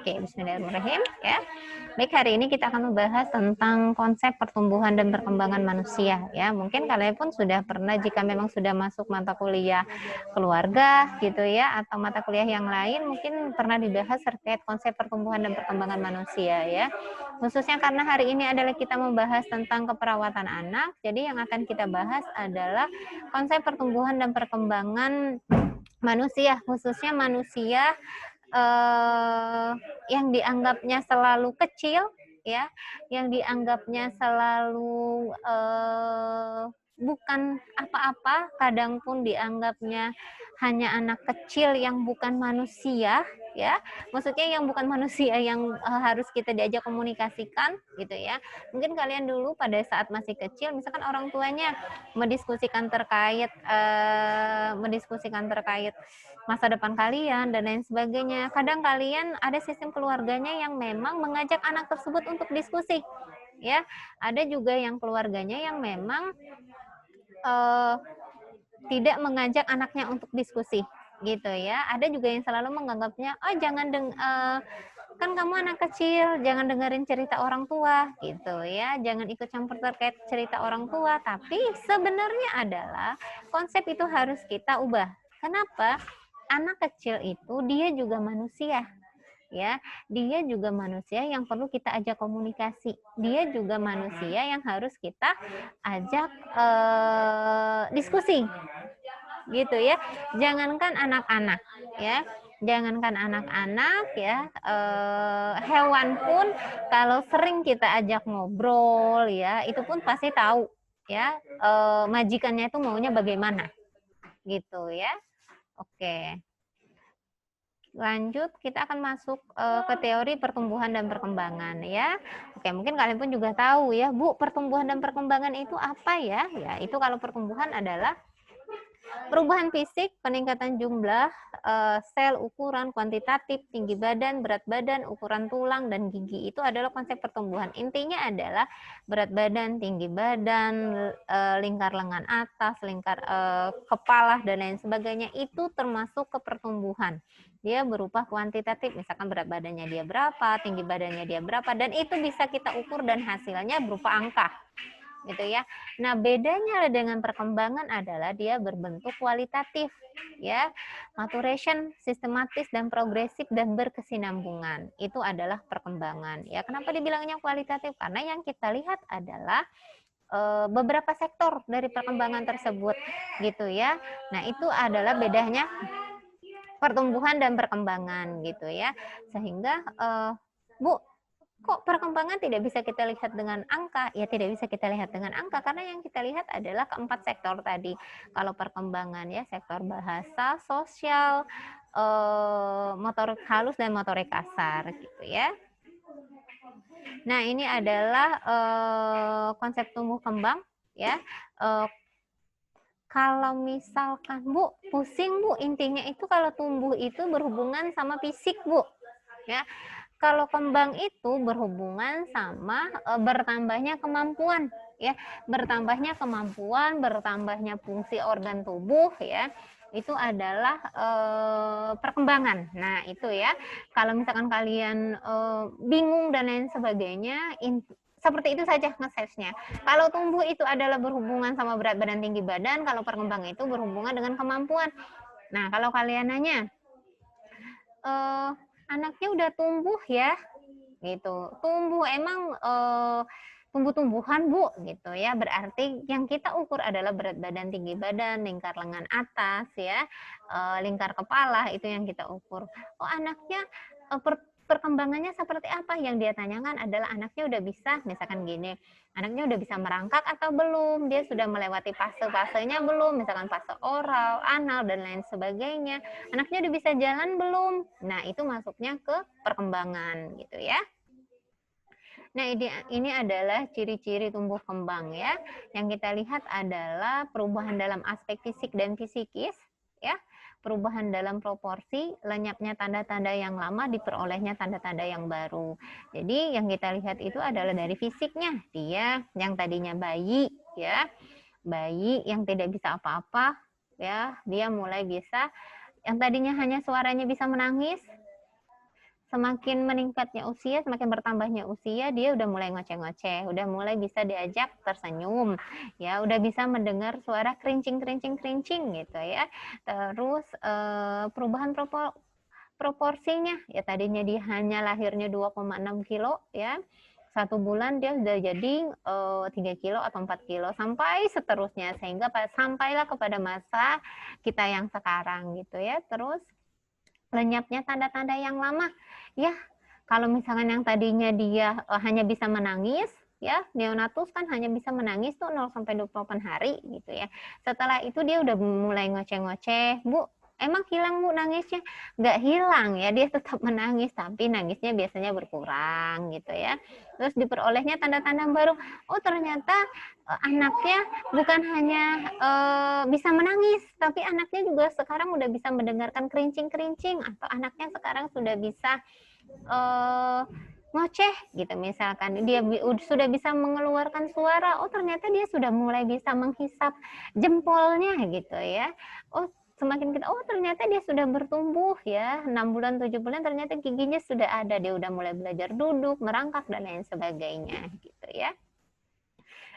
Oke, bismillahirrahmanirrahim ya. Baik, hari ini kita akan membahas tentang konsep pertumbuhan dan perkembangan manusia ya. Mungkin kalian pun sudah pernah, jika memang sudah masuk mata kuliah keluarga gitu ya, atau mata kuliah yang lain, mungkin pernah dibahas terkait konsep pertumbuhan dan perkembangan manusia ya. Khususnya karena hari ini adalah kita membahas tentang keperawatan anak, jadi yang akan kita bahas adalah konsep pertumbuhan dan perkembangan manusia, khususnya manusia yang dianggapnya selalu kecil ya, yang dianggapnya selalu bukan apa-apa, kadang pun dianggapnya hanya anak kecil yang bukan manusia ya, maksudnya yang bukan manusia yang harus kita diajak komunikasikan gitu ya. Mungkin kalian dulu pada saat masih kecil, misalkan orang tuanya mendiskusikan terkait masa depan kalian dan lain sebagainya. Kadang kalian ada sistem keluarganya yang memang mengajak anak tersebut untuk diskusi, ya. Ada juga yang keluarganya yang memang tidak mengajak anaknya untuk diskusi, gitu ya. Ada juga yang selalu menganggapnya, oh jangan kan kamu anak kecil, jangan dengerin cerita orang tua, gitu ya. Jangan ikut campur terkait cerita orang tua. Tapi sebenarnya adalah konsep itu harus kita ubah. Kenapa? Anak kecil itu dia juga manusia, ya. Dia juga manusia yang perlu kita ajak komunikasi. Dia juga manusia yang harus kita ajak diskusi, gitu ya. Jangankan anak-anak ya, jangankan anak-anak ya, hewan pun kalau sering kita ajak ngobrol ya, itu pun pasti tahu ya, majikannya itu maunya bagaimana, gitu ya. Oke, lanjut kita akan masuk ke teori pertumbuhan dan perkembangan ya. Oke, mungkin kalian pun juga tahu ya, Bu, pertumbuhan dan perkembangan itu apa ya? Ya, itu kalau pertumbuhan adalah perubahan fisik, peningkatan jumlah sel, ukuran, kuantitatif, tinggi badan, berat badan, ukuran tulang, dan gigi. Itu adalah konsep pertumbuhan. Intinya adalah berat badan, tinggi badan, lingkar lengan atas, lingkar kepala, dan lain sebagainya. Itu termasuk ke pertumbuhan. Dia berupa kuantitatif, misalkan berat badannya dia berapa, tinggi badannya dia berapa, dan itu bisa kita ukur dan hasilnya berupa angka, gitu ya. Nah, bedanya dengan perkembangan adalah dia berbentuk kualitatif ya. Maturation, sistematis dan progresif dan berkesinambungan. Itu adalah perkembangan. Ya, kenapa dibilangnya kualitatif? Karena yang kita lihat adalah beberapa sektor dari perkembangan tersebut, gitu ya. Nah, itu adalah bedanya pertumbuhan dan perkembangan, gitu ya. Sehingga Bu, kok perkembangan tidak bisa kita lihat dengan angka? Ya tidak bisa kita lihat dengan angka karena yang kita lihat adalah keempat sektor tadi. Kalau perkembangan ya, sektor bahasa, sosial, motorik halus dan motorik kasar, gitu ya. Nah, ini adalah konsep tumbuh kembang ya. Kalau misalkan Bu pusing Bu, intinya itu kalau tumbuh itu berhubungan sama fisik Bu ya. Kalau kembang itu berhubungan sama bertambahnya kemampuan ya, bertambahnya kemampuan, bertambahnya fungsi organ tubuh ya. Itu adalah perkembangan. Nah, itu ya. Kalau misalkan kalian bingung dan lain sebagainya, seperti itu saja nge-save-nya. Kalau tumbuh itu adalah berhubungan sama berat badan, tinggi badan, kalau perkembangan itu berhubungan dengan kemampuan. Nah, kalau kalian nanya, anaknya udah tumbuh ya, gitu. Tumbuh emang tumbuh-tumbuhan Bu, gitu ya. Berarti yang kita ukur adalah berat badan, tinggi badan, lingkar lengan atas ya, lingkar kepala, itu yang kita ukur. Oh, anaknya perkembangannya seperti apa? Yang dia tanyakan adalah anaknya udah bisa, misalkan gini, anaknya udah bisa merangkak atau belum? Dia sudah melewati fase-fasenya belum? Misalkan fase oral, anal, dan lain sebagainya. Anaknya udah bisa jalan belum? Nah, itu masuknya ke perkembangan, gitu ya. Nah, ini adalah ciri-ciri tumbuh kembang ya. Yang kita lihat adalah perubahan dalam aspek fisik dan fisikis ya. Perubahan dalam proporsi, lenyapnya tanda-tanda yang lama, diperolehnya tanda-tanda yang baru. Jadi yang kita lihat itu adalah dari fisiknya. Dia yang tadinya bayi ya, bayi yang tidak bisa apa-apa ya, dia mulai bisa, yang tadinya hanya suaranya bisa menangis, semakin meningkatnya usia, semakin bertambahnya usia, dia udah mulai ngoceh-ngoceh, udah mulai bisa diajak tersenyum, ya, udah bisa mendengar suara kerincing gitu ya. Terus perubahan proporsinya, ya tadinya dia hanya lahirnya 2,6 kilo ya, 1 bulan dia sudah jadi 3 kilo atau 4 kilo sampai seterusnya, sehingga sampailah kepada masa kita yang sekarang gitu ya. Terus lenyapnya tanda-tanda yang lama ya, kalau misalkan yang tadinya dia hanya bisa menangis ya, neonatus kan hanya bisa menangis tuh 0 sampai 28 hari gitu ya. Setelah itu dia udah mulai ngoceh-ngoceh, Bu, emang hilang Bu nangisnya? Nggak hilang ya, dia tetap menangis, tapi nangisnya biasanya berkurang gitu ya. Terus diperolehnya tanda-tanda baru, oh ternyata anaknya bukan hanya bisa menangis, tapi anaknya juga sekarang udah bisa mendengarkan kerincing-kerincing, atau anaknya sekarang sudah bisa ngoceh gitu, misalkan dia sudah bisa mengeluarkan suara, oh ternyata dia sudah mulai bisa menghisap jempolnya gitu ya. Oh semakin kita, oh ternyata dia sudah bertumbuh ya, 6 bulan 7 bulan ternyata giginya sudah ada, dia udah mulai belajar duduk, merangkak dan lain sebagainya gitu ya.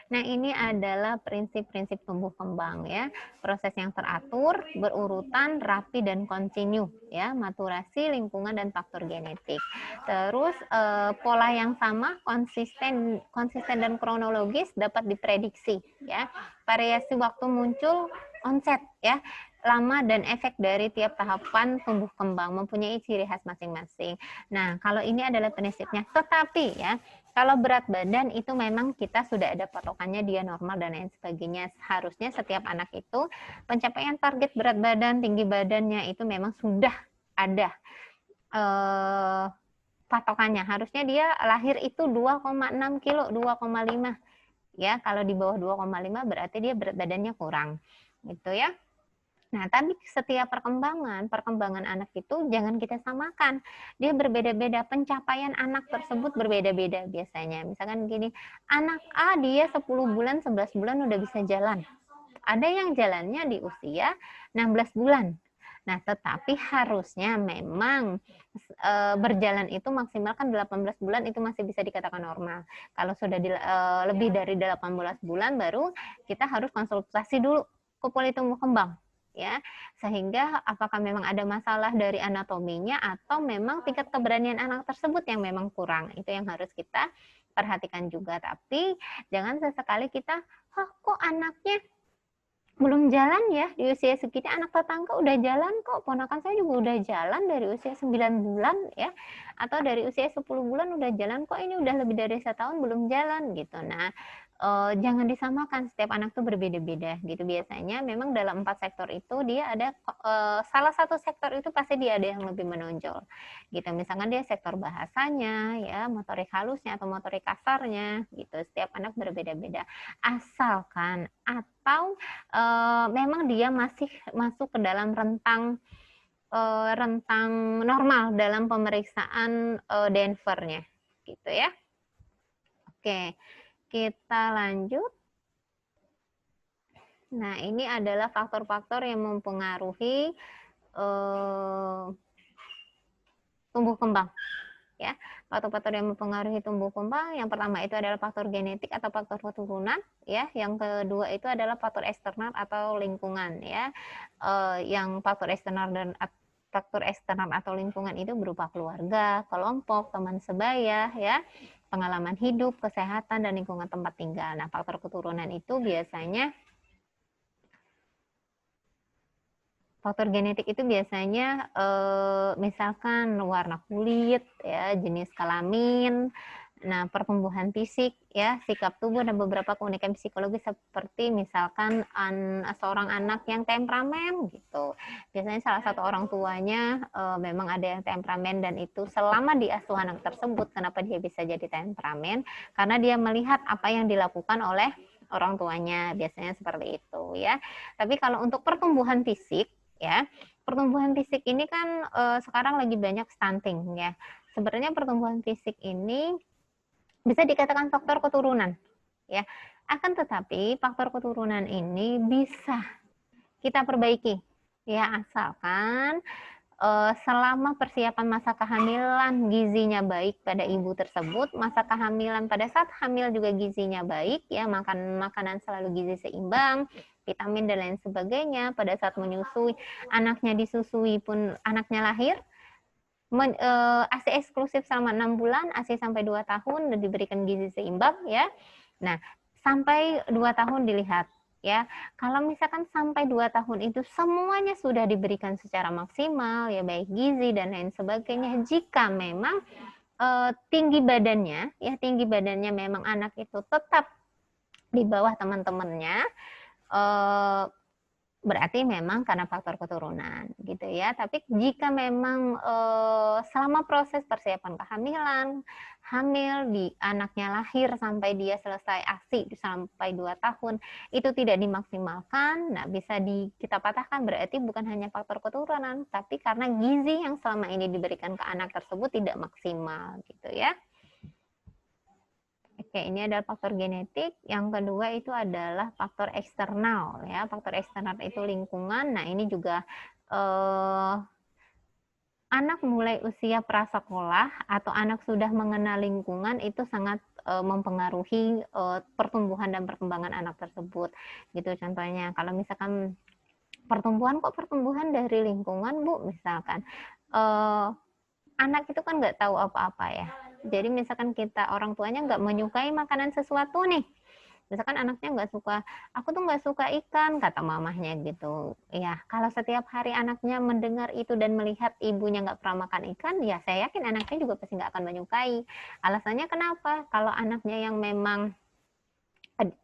Nah, ini adalah prinsip-prinsip tumbuh kembang ya. Proses yang teratur, berurutan, rapi dan kontinu ya, maturasi, lingkungan dan faktor genetik. Terus pola yang sama, konsisten dan kronologis dapat diprediksi ya. Variasi waktu muncul onset ya, lama dan efek dari tiap tahapan tumbuh kembang mempunyai ciri khas masing-masing. Nah, kalau ini adalah prinsipnya. Tetapi ya, kalau berat badan itu memang kita sudah ada patokannya, dia normal dan lain sebagainya. Harusnya setiap anak itu pencapaian target berat badan, tinggi badannya itu memang sudah ada patokannya. Harusnya dia lahir itu 2,6 kilo, 2,5 ya. Kalau di bawah 2,5 berarti dia berat badannya kurang gitu ya. Nah, tapi setiap perkembangan anak itu jangan kita samakan. Dia berbeda-beda, pencapaian anak tersebut berbeda-beda biasanya. Misalkan gini, anak A dia 10 bulan, 11 bulan udah bisa jalan. Ada yang jalannya di usia 16 bulan. Nah, tetapi harusnya memang berjalan itu maksimal kan 18 bulan itu masih bisa dikatakan normal. Kalau sudah lebih dari 18 bulan baru kita harus konsultasi dulu ke poli tumbuh kembang ya, sehingga apakah memang ada masalah dari anatominya atau memang tingkat keberanian anak tersebut yang memang kurang, itu yang harus kita perhatikan juga. Tapi jangan sesekali kita, kok anaknya belum jalan ya di usia segini, anak tetangga udah jalan kok, ponakan saya juga udah jalan dari usia 9 bulan ya, atau dari usia 10 bulan udah jalan kok, ini udah lebih dari 1 tahun belum jalan gitu. Nah, jangan disamakan, setiap anak tuh berbeda-beda gitu. Biasanya memang dalam 4 sektor itu dia ada salah satu sektor itu pasti dia ada yang lebih menonjol gitu. Misalkan dia sektor bahasanya ya, motorik halusnya atau motorik kasarnya gitu. Setiap anak berbeda-beda. Asalkan atau memang dia masih masuk ke dalam rentang normal dalam pemeriksaan Denver-nya gitu ya. Oke. Kita lanjut. Nah, ini adalah faktor-faktor yang mempengaruhi tumbuh kembang. Ya, faktor-faktor yang mempengaruhi tumbuh kembang, yang pertama itu adalah faktor genetik atau faktor keturunan, ya. Yang kedua itu adalah faktor eksternal atau lingkungan, ya. Yang faktor eksternal atau lingkungan itu berupa keluarga, kelompok, teman sebaya, ya, pengalaman hidup, kesehatan, dan lingkungan tempat tinggal. Nah, faktor keturunan itu biasanya, faktor genetik itu biasanya misalkan warna kulit, ya, jenis kelamin, nah pertumbuhan fisik, ya, sikap tubuh dan beberapa keunikan psikologis seperti misalkan seorang anak yang temperamen gitu. Biasanya salah satu orang tuanya memang ada yang temperamen, dan itu selama diasuh anak tersebut, kenapa dia bisa jadi temperamen? Karena dia melihat apa yang dilakukan oleh orang tuanya, biasanya seperti itu ya. Tapi kalau untuk pertumbuhan fisik, ya, pertumbuhan fisik ini kan sekarang lagi banyak stunting ya. Sebenarnya pertumbuhan fisik ini bisa dikatakan faktor keturunan ya. Akan tetapi faktor keturunan ini bisa kita perbaiki ya, asalkan selama persiapan masa kehamilan gizinya baik pada ibu tersebut, masa kehamilan pada saat hamil juga gizinya baik, ya, makan makanan selalu gizi seimbang, vitamin dan lain sebagainya. Pada saat menyusui, anaknya disusui pun anaknya lahir, ASI eksklusif selama 6 bulan, ASI sampai 2 tahun dan diberikan gizi seimbang, ya. Nah, sampai 2 tahun dilihat, ya. Kalau misalkan sampai 2 tahun itu semuanya sudah diberikan secara maksimal, ya, baik gizi dan lain sebagainya, jika memang tinggi badannya memang anak itu tetap di bawah teman-temannya, berarti memang karena faktor keturunan, gitu ya. Tapi jika memang selama proses persiapan kehamilan, hamil, di anaknya lahir sampai dia selesai ASI sampai 2 tahun itu tidak dimaksimalkan, nah bisa kita patahkan berarti bukan hanya faktor keturunan, tapi karena gizi yang selama ini diberikan ke anak tersebut tidak maksimal, gitu ya. Oke, ini adalah faktor genetik. Yang kedua itu adalah faktor eksternal, ya. Faktor eksternal itu lingkungan. Nah, ini juga anak mulai usia prasekolah atau anak sudah mengenal lingkungan itu sangat mempengaruhi pertumbuhan dan perkembangan anak tersebut. Gitu contohnya. Kalau misalkan pertumbuhan dari lingkungan, Bu, misalkan anak itu kan nggak tahu apa-apa, ya. Jadi misalkan kita orang tuanya nggak menyukai makanan sesuatu nih, misalkan anaknya nggak suka, aku tuh nggak suka ikan, kata mamahnya gitu, ya. Kalau setiap hari anaknya mendengar itu dan melihat ibunya nggak pernah makan ikan, ya saya yakin anaknya juga pasti nggak akan menyukai. Alasannya kenapa? Kalau anaknya yang memang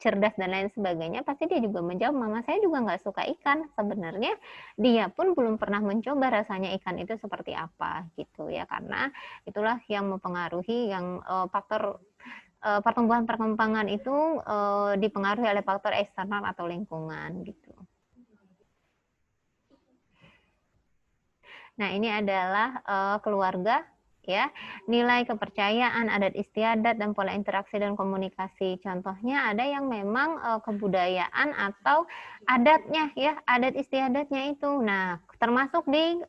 cerdas dan lain sebagainya, pasti dia juga menjawab, mama saya juga nggak suka ikan. Sebenarnya dia pun belum pernah mencoba rasanya ikan itu seperti apa, gitu ya. Karena itulah yang mempengaruhi, yang faktor pertumbuhan perkembangan itu dipengaruhi oleh faktor eksternal atau lingkungan, gitu. Nah, ini adalah keluarga, ya. Nilai kepercayaan, adat istiadat, dan pola interaksi dan komunikasi. Contohnya ada yang memang kebudayaan atau adatnya, ya, adat istiadatnya itu. Nah, termasuk di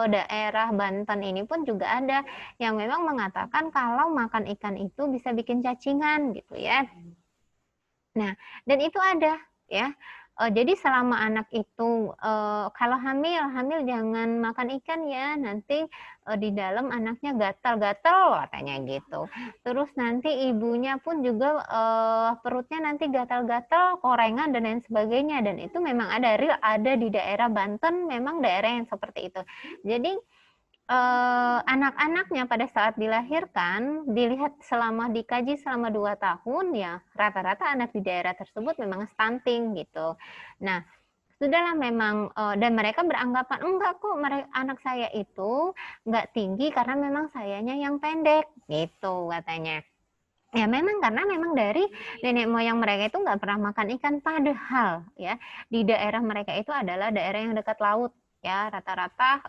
daerah Banten ini pun juga ada yang memang mengatakan kalau makan ikan itu bisa bikin cacingan, gitu ya. Nah, dan itu ada, ya. Jadi selama anak itu kalau hamil jangan makan ikan ya, nanti di dalam anaknya gatal-gatal katanya gitu. Terus nanti ibunya pun juga perutnya nanti gatal-gatal, korengan dan lain sebagainya, dan itu memang ada real, ada di daerah Banten, memang daerah yang seperti itu. Jadi anak-anaknya pada saat dilahirkan, dilihat selama dikaji selama 2 tahun, ya rata-rata anak di daerah tersebut memang stunting, gitu. Nah, sudahlah memang dan mereka beranggapan, enggak kok, anak saya itu enggak tinggi karena memang sayanya yang pendek, gitu katanya. Ya memang karena memang dari nenek moyang mereka itu nggak pernah makan ikan, padahal ya di daerah mereka itu adalah daerah yang dekat laut, ya. Rata-rata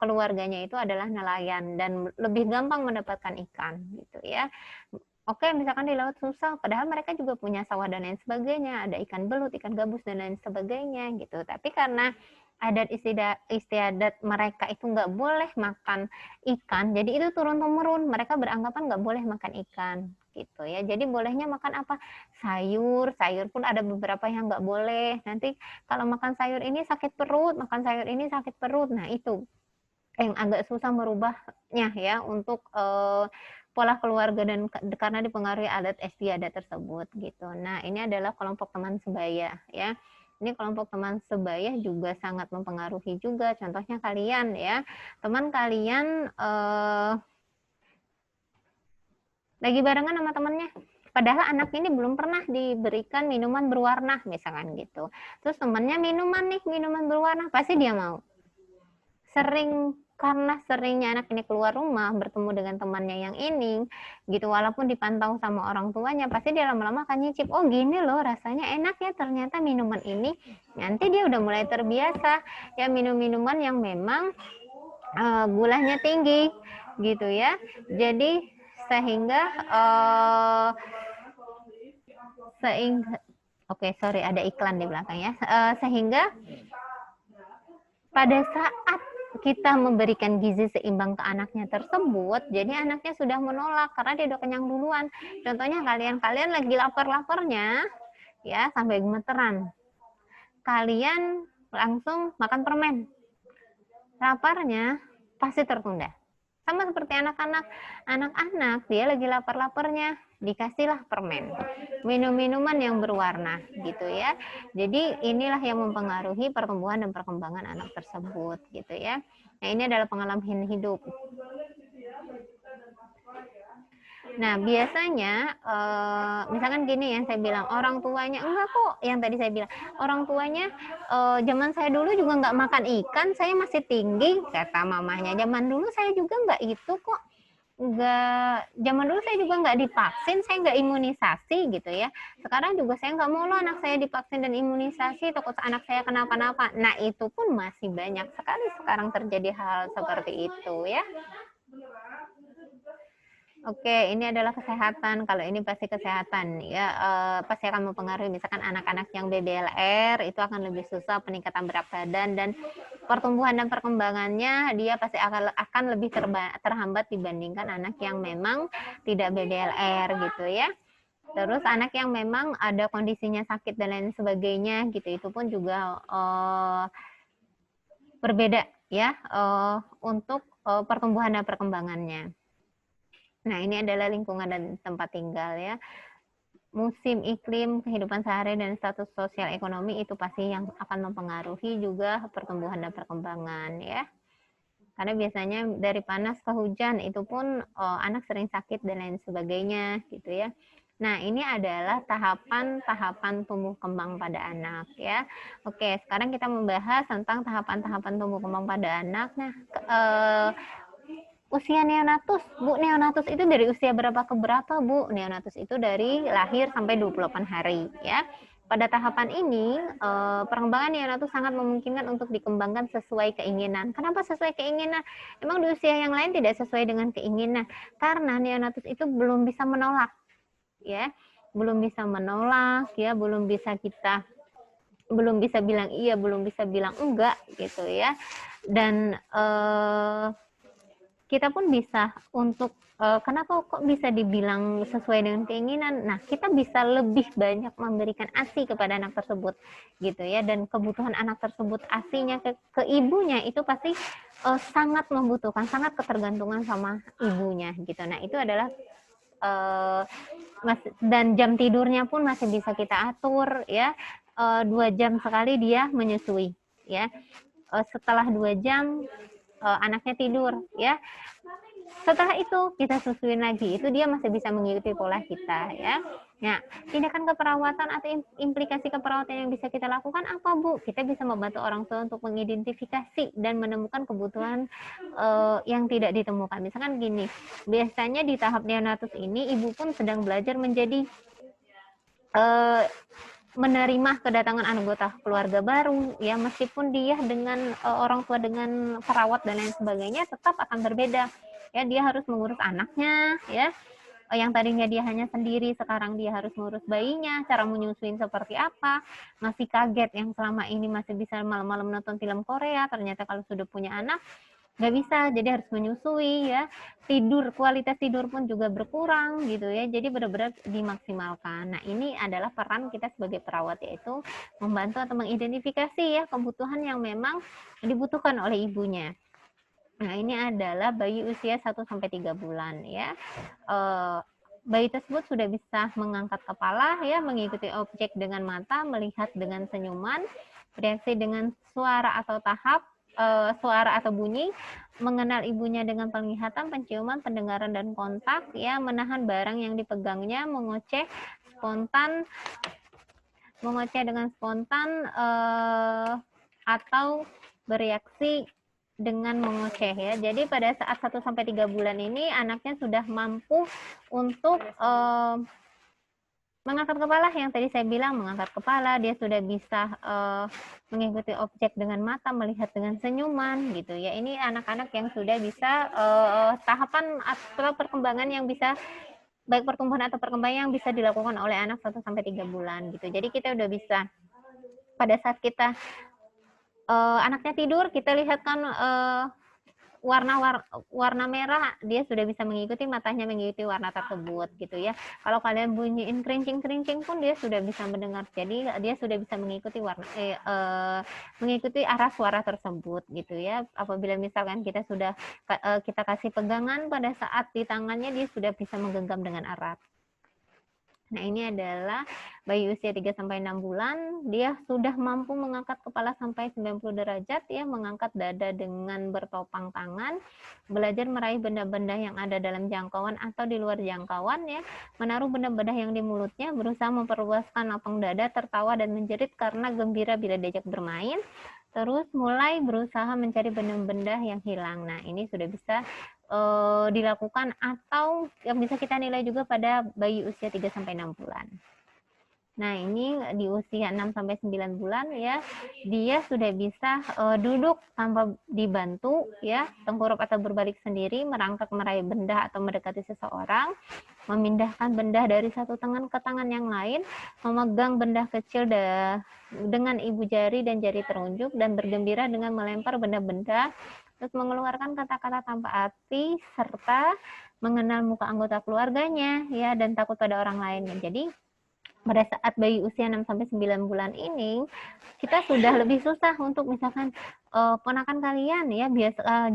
keluarganya itu adalah nelayan dan lebih gampang mendapatkan ikan, gitu ya. Oke, misalkan di laut susah, padahal mereka juga punya sawah dan lain sebagainya, ada ikan belut, ikan gabus dan lain sebagainya, gitu. Tapi karena adat istiadat mereka itu nggak boleh makan ikan, jadi itu turun-temurun, mereka beranggapan nggak boleh makan ikan, gitu ya. Jadi bolehnya makan apa? Sayur pun ada beberapa yang nggak boleh. Nanti kalau makan sayur ini sakit perut, makan sayur ini sakit perut. Nah, itu yang agak susah merubahnya, ya, untuk pola keluarga dan karena dipengaruhi adat istiadat tersebut, gitu. Nah, ini adalah kelompok teman sebaya, ya. Ini kelompok teman sebaya juga sangat mempengaruhi juga. Contohnya kalian, ya, teman kalian lagi barengan sama temannya, padahal anak ini belum pernah diberikan minuman berwarna, misalkan gitu. Terus temannya minuman berwarna, pasti dia mau. Karena seringnya anak ini keluar rumah bertemu dengan temannya yang ini, gitu, walaupun dipantau sama orang tuanya, pasti dia lama-lama akan nyicip, oh gini loh rasanya enak ya ternyata minuman ini. Nanti dia udah mulai terbiasa ya minum minuman yang memang gulanya tinggi, gitu ya. Jadi sehingga oke, sorry, ada iklan di belakang, ya. Sehingga pada saat kita memberikan gizi seimbang ke anaknya tersebut, jadi anaknya sudah menolak karena dia udah kenyang duluan. Contohnya kalian lagi lapar-laparnya, ya sampai gemeteran. Kalian langsung makan permen. Laparnya pasti tertunda. Sama seperti anak-anak. Anak-anak dia lagi lapar-laparnya, dikasihlah permen. Minum-minuman yang berwarna gitu ya. Jadi inilah yang mempengaruhi pertumbuhan dan perkembangan anak tersebut gitu ya. Nah, ini adalah pengalaman hidup. Nah, biasanya misalkan gini ya, saya bilang orang tuanya enggak kok, yang tadi saya bilang orang tuanya zaman saya dulu juga nggak makan ikan, saya masih tinggi, kata mamanya. Zaman dulu saya juga nggak itu kok, nggak, zaman dulu saya juga nggak divaksin, saya nggak imunisasi gitu ya. Sekarang juga saya nggak mau loh anak saya divaksin dan imunisasi, takut anak saya kenapa-napa. Nah, itu pun masih banyak sekali sekarang terjadi hal seperti itu ya. Oke, ini adalah kesehatan. Kalau ini pasti kesehatan ya, pasti akan mempengaruhi. Misalkan anak-anak yang BBLR itu akan lebih susah peningkatan berat badan dan pertumbuhan dan perkembangannya dia pasti akan lebih terhambat dibandingkan anak yang memang tidak BBLR gitu ya. Terus anak yang memang ada kondisinya sakit dan lain sebagainya gitu, itu pun juga berbeda ya untuk pertumbuhan dan perkembangannya. Nah, ini adalah lingkungan dan tempat tinggal ya. Musim, iklim, kehidupan sehari, dan status sosial ekonomi itu pasti yang akan mempengaruhi juga pertumbuhan dan perkembangan ya. Karena biasanya dari panas ke hujan itu pun anak sering sakit dan lain sebagainya gitu ya. Nah, ini adalah tahapan-tahapan tumbuh kembang pada anak ya. Oke, sekarang kita membahas tentang tahapan-tahapan tumbuh kembang pada anak. Nah, usia neonatus, Bu, neonatus itu dari usia berapa ke berapa, Bu? Neonatus itu dari lahir sampai 28 hari, ya. Pada tahapan ini, perkembangan neonatus sangat memungkinkan untuk dikembangkan sesuai keinginan. Kenapa sesuai keinginan? Emang di usia yang lain tidak sesuai dengan keinginan? Karena neonatus itu belum bisa menolak, ya. Belum bisa menolak, ya, belum bisa bilang iya, belum bisa bilang enggak, gitu ya. Dan kita pun bisa untuk kenapa kok bisa dibilang sesuai dengan keinginan? Nah, kita bisa lebih banyak memberikan ASI kepada anak tersebut, gitu ya. Dan kebutuhan anak tersebut ASI-nya ke ibunya itu pasti sangat membutuhkan, sangat ketergantungan sama ibunya, gitu. Nah, itu adalah dan jam tidurnya pun masih bisa kita atur, ya. 2 jam sekali dia menyusui, ya. Setelah 2 jam anaknya tidur ya. Setelah itu kita susuin lagi, itu dia masih bisa mengikuti pola kita ya. Nah, tindakan keperawatan atau implikasi keperawatan yang bisa kita lakukan apa, Bu? Kita bisa membantu orang tua untuk mengidentifikasi dan menemukan kebutuhan yang tidak ditemukan. Misalkan gini, biasanya di tahap neonatus ini ibu pun sedang belajar menjadi menerima kedatangan anggota keluarga baru ya, meskipun dia dengan orang tua dengan perawat dan lain sebagainya tetap akan berbeda ya. Dia harus mengurus anaknya ya, yang tadinya dia hanya sendiri sekarang dia harus mengurus bayinya, cara menyusuin seperti apa. Masih kaget yang selama ini masih bisa malam-malam nonton film Korea, ternyata kalau sudah punya anak nggak bisa, jadi harus menyusui ya. Tidur, kualitas tidur pun juga berkurang gitu ya, jadi benar-benar dimaksimalkan. Nah, ini adalah peran kita sebagai perawat, yaitu membantu atau mengidentifikasi ya kebutuhan yang memang dibutuhkan oleh ibunya. Nah, ini adalah bayi usia 1-3 bulan ya. Bayi tersebut sudah bisa mengangkat kepala ya, mengikuti objek dengan mata, melihat dengan senyuman, bereaksi dengan suara atau suara atau bunyi, mengenal ibunya dengan penglihatan, penciuman, pendengaran, dan kontak, ya, menahan barang yang dipegangnya, mengoceh dengan spontan atau bereaksi dengan mengoceh ya. Jadi pada saat 1-3 bulan ini anaknya sudah mampu untuk mengangkat kepala, yang tadi saya bilang mengangkat kepala, dia sudah bisa mengikuti objek dengan mata, melihat dengan senyuman gitu ya. Ini anak-anak yang sudah bisa tahapan atau perkembangan yang bisa, baik pertumbuhan atau perkembangan yang bisa dilakukan oleh anak 1-3 bulan gitu. Jadi kita udah bisa pada saat kita anaknya tidur, kita lihat kan warna merah, dia sudah bisa mengikuti, matanya mengikuti warna tersebut gitu ya. Kalau kalian bunyiin kerincing-kerincing pun dia sudah bisa mendengar. Jadi dia sudah bisa mengikuti mengikuti arah suara tersebut gitu ya. Apabila misalkan kita kasih pegangan pada saat di tangannya, dia sudah bisa menggenggam dengan erat. Nah, ini adalah bayi usia 3-6 bulan, dia sudah mampu mengangkat kepala sampai 90 derajat, ya, mengangkat dada dengan bertopang tangan, belajar meraih benda-benda yang ada dalam jangkauan atau di luar jangkauan, ya, menaruh benda-benda yang di mulutnya, berusaha memperluaskan lapang dada, tertawa dan menjerit karena gembira bila diajak bermain, terus mulai berusaha mencari benda-benda yang hilang. Nah, ini sudah bisa dilakukan atau yang bisa kita nilai juga pada bayi usia 3-6 bulan. Nah, ini di usia 6-9 bulan ya, dia sudah bisa duduk tanpa dibantu ya, tengkurap atau berbalik sendiri, merangkak meraih benda atau mendekati seseorang, memindahkan benda dari satu tangan ke tangan yang lain, memegang benda kecil dengan ibu jari dan jari telunjuk, dan bergembira dengan melempar benda-benda, terus mengeluarkan kata-kata tanpa arti, serta mengenal muka anggota keluarganya ya, dan takut pada orang lain. Jadi pada saat bayi usia 6-9 bulan ini, kita sudah lebih susah untuk misalkan ponakan kalian ya,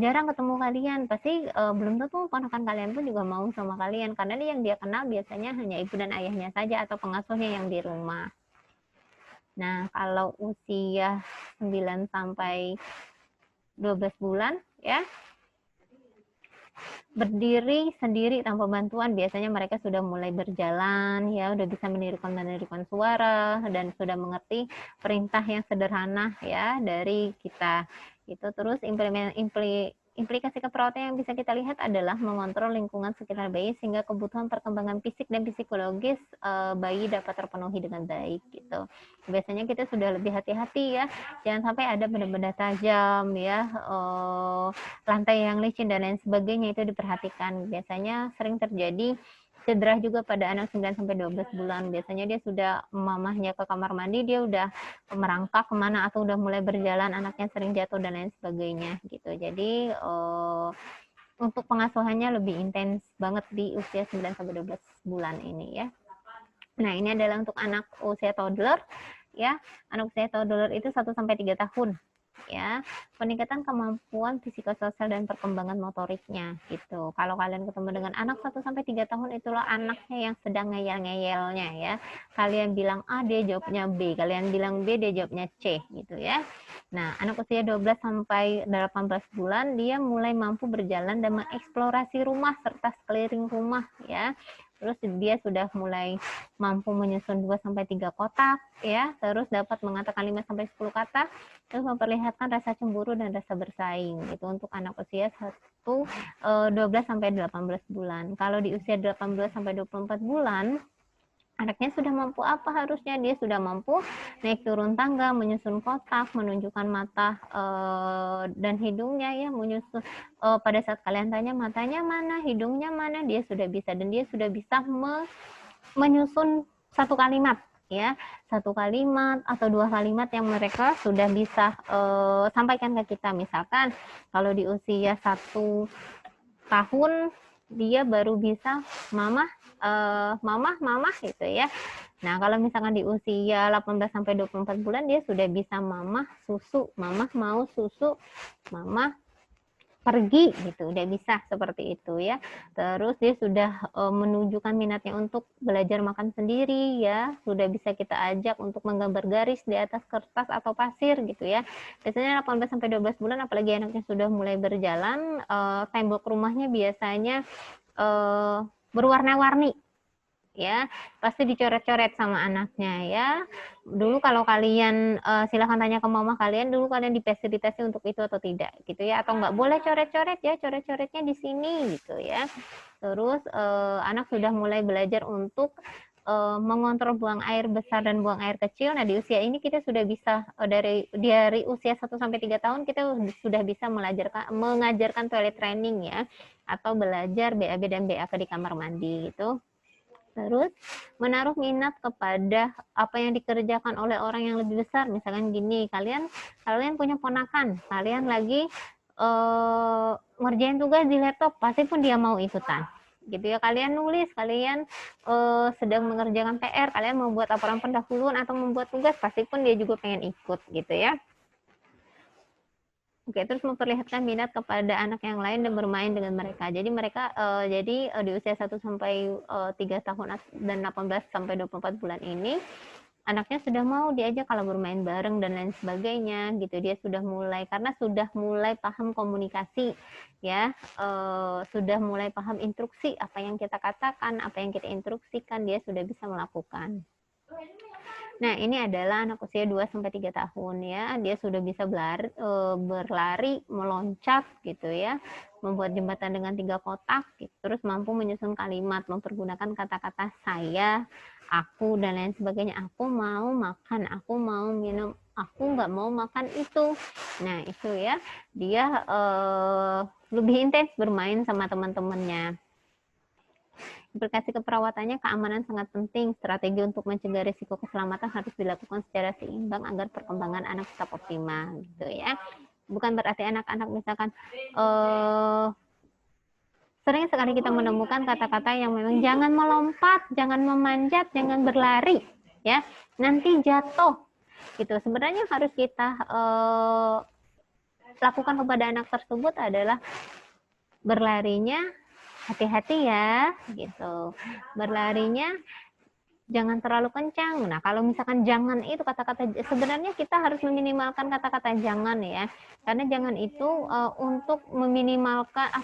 jarang ketemu kalian, pasti belum tentu ponakan kalian pun juga mau sama kalian, karena yang dia kenal biasanya hanya ibu dan ayahnya saja atau pengasuhnya yang di rumah. Nah, kalau usia 9-12 bulan ya, berdiri sendiri tanpa bantuan, biasanya mereka sudah mulai berjalan ya, udah bisa menirukan suara dan sudah mengerti perintah yang sederhana ya dari kita. Itu terus implikasi keperawatan yang bisa kita lihat adalah mengontrol lingkungan sekitar bayi sehingga kebutuhan perkembangan fisik dan psikologis bayi dapat terpenuhi dengan baik gitu. Biasanya kita sudah lebih hati-hati ya, jangan sampai ada benda-benda tajam ya, lantai yang licin dan lain sebagainya, itu diperhatikan. Biasanya sering terjadi cedera juga pada anak 9-12 bulan. Biasanya dia sudah mamahnya ke kamar mandi, dia udah merangkak kemana atau udah mulai berjalan, anaknya sering jatuh dan lain sebagainya gitu. Jadi untuk pengasuhannya lebih intens banget di usia 9-12 bulan ini ya. Nah, ini adalah untuk anak usia toddler ya. Anak usia toddler itu 1-3 tahun ya, peningkatan kemampuan psikososial dan perkembangan motoriknya gitu. Kalau kalian ketemu dengan anak 1-3 tahun, itulah anaknya yang sedang ngeyel-ngeyelnya ya. Kalian bilang A, dia jawabnya B, kalian bilang B, dia jawabnya C gitu ya. Nah, anak usia 12-18 bulan, dia mulai mampu berjalan dan mengeksplorasi rumah serta sekeliling rumah ya. Terus dia sudah mulai mampu menyusun 2-3 kotak ya, terus dapat mengatakan 5-10 kata, terus memperlihatkan rasa cemburu dan rasa bersaing. Itu untuk anak usia 12-18 bulan. Kalau di usia 18-24 bulan, anaknya sudah mampu apa harusnya? Dia sudah mampu naik turun tangga, menyusun kotak, menunjukkan mata dan hidungnya ya, menyusun pada saat kalian tanya matanya mana, hidungnya mana, dia sudah bisa, dan dia sudah bisa menyusun satu kalimat ya, satu kalimat atau 2 kalimat yang mereka sudah bisa sampaikan ke kita. Misalkan kalau di usia 1 tahun dia baru bisa mama gitu ya. Nah, kalau misalkan di usia 18-24 bulan, dia sudah bisa mama susu, mama mau susu, mama pergi gitu, udah bisa seperti itu ya. Terus dia sudah menunjukkan minatnya untuk belajar makan sendiri ya, sudah bisa kita ajak untuk menggambar garis di atas kertas atau pasir gitu ya. Biasanya 18-12 bulan, apalagi anaknya sudah mulai berjalan, tembok rumahnya biasanya berwarna-warni ya, pasti dicoret-coret sama anaknya ya. Dulu kalau kalian silahkan tanya ke mama kalian, dulu kalian difasilitasi untuk itu atau tidak gitu ya, atau nggak boleh coret-coret ya, coret-coretnya di sini gitu ya. Terus anak sudah mulai belajar untuk mengontrol buang air besar dan buang air kecil. Nah, di usia ini kita sudah bisa dari usia 1-3 tahun kita sudah bisa mengajarkan toilet training ya, atau belajar BAB dan BAK di kamar mandi gitu. Terus menaruh minat kepada apa yang dikerjakan oleh orang yang lebih besar. Misalkan gini, kalian punya ponakan, kalian lagi ngerjain tugas di laptop, pasti pun dia mau ikutan. Gitu ya, kalian nulis, kalian sedang mengerjakan PR, kalian membuat laporan pendahuluan atau membuat tugas, pasti pun dia juga pengen ikut gitu ya. Oke, terus memperlihatkan minat kepada anak yang lain dan bermain dengan mereka. Jadi mereka di usia 1 sampai 3 tahun dan 18 sampai 24 bulan ini anaknya sudah mau diajak kalau bermain bareng dan lain sebagainya gitu. Dia sudah mulai, karena sudah mulai paham komunikasi ya, sudah mulai paham instruksi, apa yang kita katakan, apa yang kita instruksikan, dia sudah bisa melakukan. Nah, ini adalah anak usia 2-3 tahun ya. Dia sudah bisa berlari, meloncat gitu ya. Membuat jembatan dengan 3 kotak, gitu. Terus mampu menyusun kalimat, mempergunakan kata-kata saya, aku, dan lain sebagainya. Aku mau makan, aku mau minum, aku nggak mau makan itu. Nah, itu ya. Dia lebih intens bermain sama teman-temannya. Implikasi keperawatannya, keamanan sangat penting. Strategi untuk mencegah risiko keselamatan harus dilakukan secara seimbang agar perkembangan anak tetap optimal, gitu ya. Bukan berarti anak-anak misalkan sering sekali kita menemukan kata-kata yang memang jangan melompat, jangan memanjat, jangan berlari, ya, nanti jatuh, gitu. Sebenarnya harus kita lakukan kepada anak tersebut adalah berlarinya hati-hati ya, gitu. Berlarinya jangan terlalu kencang. Nah, kalau misalkan jangan itu kata-kata, sebenarnya kita harus meminimalkan kata-kata jangan ya. Karena jangan itu untuk meminimalkan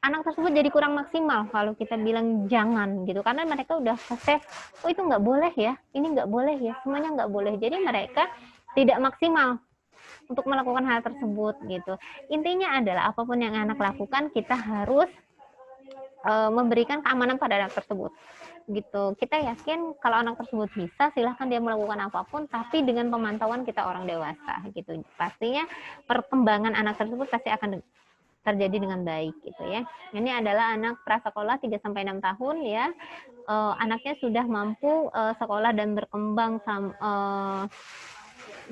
anak tersebut jadi kurang maksimal kalau kita bilang jangan gitu. Karena mereka udah save, oh itu nggak boleh ya, ini nggak boleh ya, semuanya nggak boleh. Jadi mereka tidak maksimal untuk melakukan hal tersebut gitu. Intinya adalah apapun yang anak lakukan, kita harus memberikan keamanan pada anak tersebut gitu. Kita yakin kalau anak tersebut bisa, silahkan dia melakukan apapun, tapi dengan pemantauan kita orang dewasa gitu. Pastinya perkembangan anak tersebut pasti akan terjadi dengan baik gitu ya. Ini adalah anak prasekolah 3-6 tahun ya. Anaknya sudah mampu sekolah dan berkembang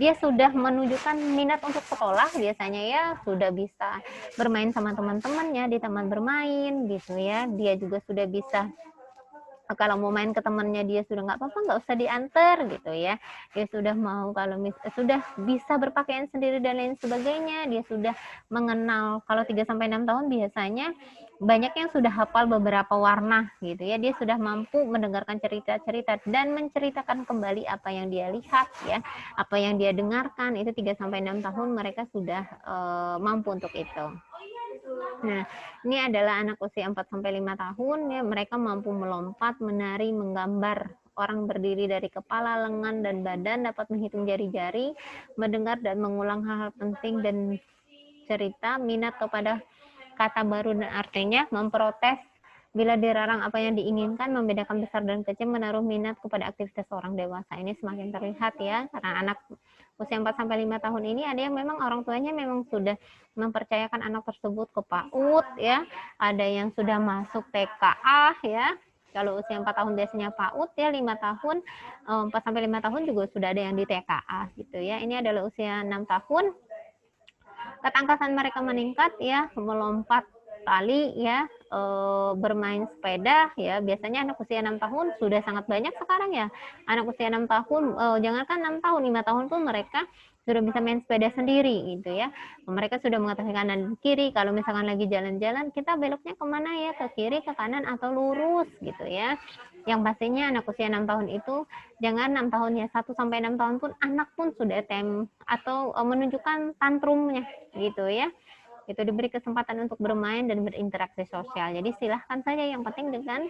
dia sudah menunjukkan minat untuk sekolah, biasanya ya sudah bisa bermain sama teman-temannya di taman bermain gitu ya. Dia juga sudah bisa, kalau mau main ke temannya dia sudah nggak apa-apa, nggak usah diantar gitu ya. Dia sudah mau, kalau sudah bisa berpakaian sendiri dan lain sebagainya. Dia sudah mengenal, kalau 3-6 tahun biasanya banyak yang sudah hafal beberapa warna gitu ya. Dia sudah mampu mendengarkan cerita-cerita dan menceritakan kembali apa yang dia lihat ya, apa yang dia dengarkan. Itu 3-6 tahun mereka sudah mampu untuk itu. Nah, ini adalah anak usia 4-5 tahun ya, mereka mampu melompat, menari, menggambar orang berdiri dari kepala, lengan, dan badan, dapat menghitung jari-jari, mendengar dan mengulang hal-hal penting dan cerita, minat kepada kata baru dan artinya, memprotes bila dilarang apa yang diinginkan, membedakan besar dan kecil, menaruh minat kepada aktivitas orang dewasa. Ini semakin terlihat ya, karena anak usia 4-5 tahun ini ada yang memang orang tuanya memang sudah mempercayakan anak tersebut ke PAUD ya, ada yang sudah masuk TKA ya. Kalau usia 4 tahun biasanya PAUD ya, 5 tahun 4-5 tahun juga sudah ada yang di TKA gitu ya. Ini adalah usia 6 tahun. Ketangkasan mereka meningkat ya, melompat tali ya, bermain sepeda ya. Biasanya anak usia 6 tahun sudah sangat banyak sekarang ya. Anak usia 6 tahun, jangankan 6 tahun, 5 tahun pun mereka sudah bisa main sepeda sendiri gitu ya. Mereka sudah mengetahui kanan dan kiri. Kalau misalkan lagi jalan-jalan, kita beloknya kemana ya, ke kiri, ke kanan, atau lurus gitu ya. Yang pastinya anak usia 6 tahun itu, jangan 6 tahun ya, 1-6 tahun pun anak pun sudah atau menunjukkan tantrumnya gitu ya. Itu diberi kesempatan untuk bermain dan berinteraksi sosial. Jadi silahkan saja, yang penting dengan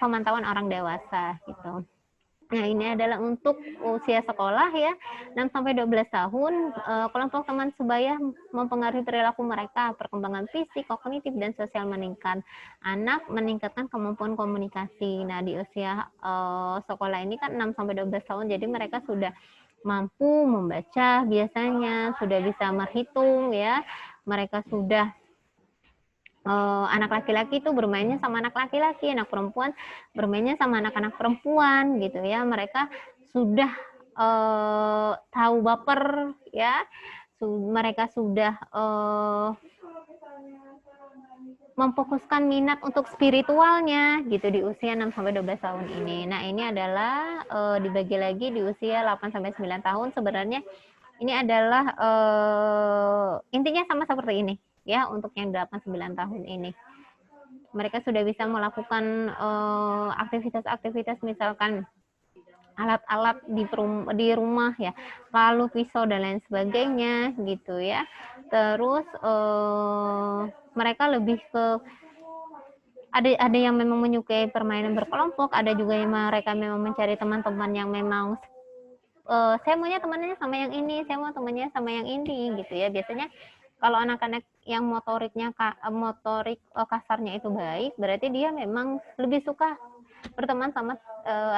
pemantauan orang dewasa gitu. Nah, ini adalah untuk usia sekolah ya, 6-12 tahun. Kelompok teman sebaya mempengaruhi perilaku mereka, perkembangan fisik, kognitif, dan sosial meningkat. Anak meningkatkan kemampuan komunikasi. Nah, di usia sekolah ini kan 6-12 tahun, jadi mereka sudah mampu membaca biasanya, sudah bisa menghitung ya. Mereka sudah anak laki-laki itu bermainnya sama anak laki-laki, anak perempuan bermainnya sama anak-anak perempuan gitu ya. Mereka sudah tahu baper ya, mereka sudah memfokuskan minat untuk spiritualnya gitu di usia 6 sampai 12 tahun ini. Nah, ini adalah dibagi lagi di usia 8 sampai 9 tahun sebenarnya ini adalah intinya sama seperti ini ya untuk yang 8 9 tahun ini. Mereka sudah bisa melakukan aktivitas-aktivitas misalkan alat-alat di rumah ya, lalu pisau dan lain sebagainya gitu ya. Terus mereka lebih ke ada yang memang menyukai permainan berkelompok, ada juga yang mereka memang mencari teman-teman yang memang saya maunya temannya sama yang ini, saya mau temannya sama yang ini gitu ya. Biasanya kalau anak-anak yang motorik kasarnya itu baik, berarti dia memang lebih suka berteman sama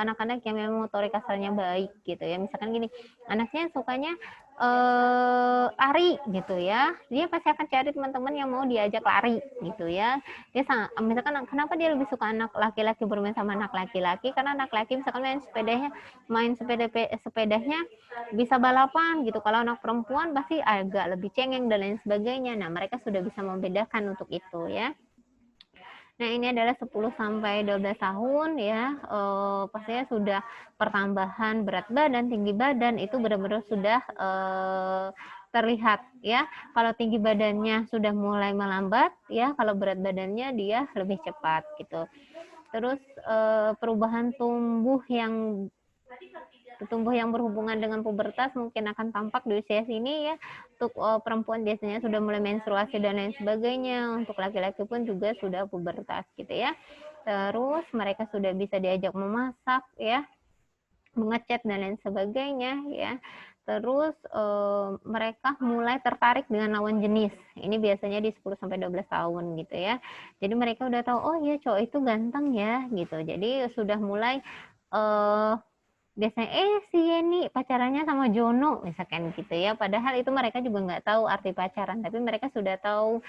anak-anak yang memang motorik kasarnya baik gitu ya. Misalkan gini, anaknya sukanya lari gitu ya, dia pasti akan cari teman-teman yang mau diajak lari gitu ya. Dia misalkan kenapa dia lebih suka anak laki-laki bermain sama anak laki-laki, karena anak laki misalkan main sepedanya bisa balapan gitu. Kalau anak perempuan pasti agak lebih cengeng dan lain sebagainya. Nah, mereka sudah bisa membedakan untuk itu ya. Nah, ini adalah 10 sampai 12 tahun ya. Pastinya sudah pertambahan berat badan, tinggi badan itu benar-benar sudah terlihat ya. Kalau tinggi badannya sudah mulai melambat ya, kalau berat badannya dia lebih cepat gitu. Terus perubahan tubuh yang berhubungan dengan pubertas mungkin akan tampak di usia sini ya. Untuk perempuan biasanya sudah mulai menstruasi dan lain sebagainya. Untuk laki-laki pun juga sudah pubertas gitu ya. Terus mereka sudah bisa diajak memasak ya, mengecat dan lain sebagainya ya. Terus mereka mulai tertarik dengan lawan jenis. Ini biasanya di 10 sampai 12 tahun gitu ya. Jadi mereka udah tahu, oh ya cowok itu ganteng ya gitu. Jadi sudah mulai biasanya si Yeni pacarannya sama Jono misalkan gitu ya, padahal itu mereka juga nggak tahu arti pacaran, tapi mereka sudah tahu,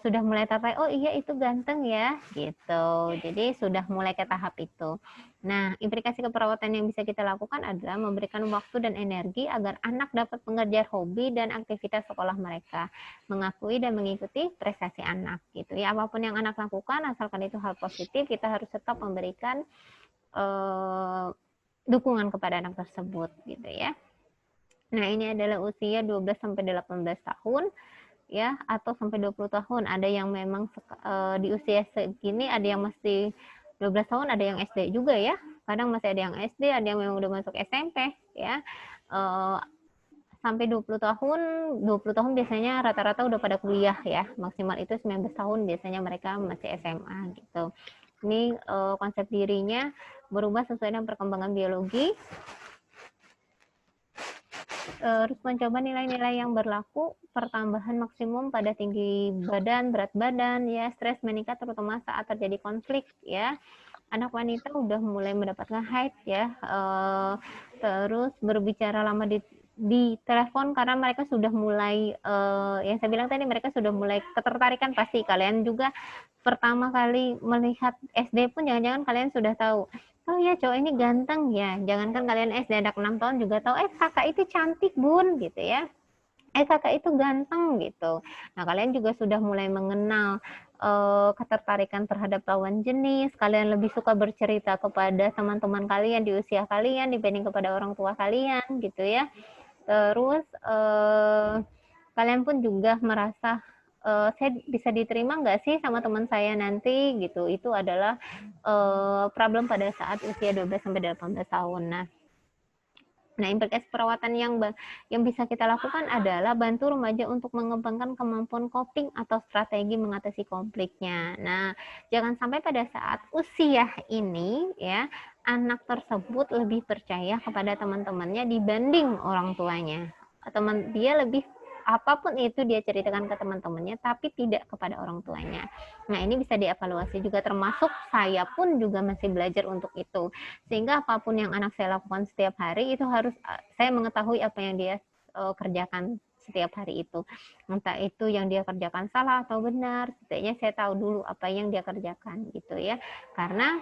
sudah mulai tertarik, oh iya itu ganteng ya gitu. Jadi sudah mulai ke tahap itu. Nah, implikasi keperawatan yang bisa kita lakukan adalah memberikan waktu dan energi agar anak dapat mengejar hobi dan aktivitas sekolah mereka, mengakui dan mengikuti prestasi anak gitu ya. Apapun yang anak lakukan asalkan itu hal positif, kita harus tetap memberikan dukungan kepada anak tersebut gitu ya. Nah, ini adalah usia 12 sampai 18 tahun ya, atau sampai 20 tahun. Ada yang memang di usia segini ada yang masih 12 tahun, ada yang SD juga ya. Kadang masih ada yang SD, ada yang memang udah masuk SMP ya. Sampai 20 tahun biasanya rata-rata udah pada kuliah ya. Maksimal itu 19 tahun biasanya mereka masih SMA gitu. Ini konsep dirinya berubah sesuai dengan perkembangan biologi. Terus mencoba nilai-nilai yang berlaku, pertambahan maksimum pada tinggi badan, berat badan, ya, stres meningkat terutama saat terjadi konflik, ya. Anak wanita udah mulai mendapatkan haid, ya. Terus berbicara lama di telepon karena mereka sudah mulai, yang saya bilang tadi mereka sudah mulai ketertarikan, pasti kalian juga pertama kali melihat SD pun jangan-jangan kalian sudah tahu, oh ya cowok ini ganteng ya. Jangankan kalian SD anak 6 tahun juga tahu, kakak itu cantik bun gitu ya. Kakak itu ganteng gitu. Nah, kalian juga sudah mulai mengenal ketertarikan terhadap lawan jenis. Kalian lebih suka bercerita kepada teman-teman kalian di usia kalian dibanding kepada orang tua kalian gitu ya. Terus kalian pun juga merasa saya bisa diterima nggak sih sama teman saya nanti gitu. Itu adalah problem pada saat usia 12 sampai 18 tahun. Nah, implikasi perawatan yang bisa kita lakukan adalah bantu remaja untuk mengembangkan kemampuan coping atau strategi mengatasi konfliknya. Nah, jangan sampai pada saat usia ini ya anak tersebut lebih percaya kepada teman-temannya dibanding orang tuanya. Dia lebih apapun itu dia ceritakan ke teman-temannya tapi tidak kepada orang tuanya. Nah, ini bisa dievaluasi juga, termasuk saya pun juga masih belajar untuk itu. Sehingga apapun yang anak saya lakukan setiap hari itu harus saya mengetahui apa yang dia kerjakan setiap hari itu. Entah itu yang dia kerjakan salah atau benar, setidaknya saya tahu dulu apa yang dia kerjakan gitu ya. Karena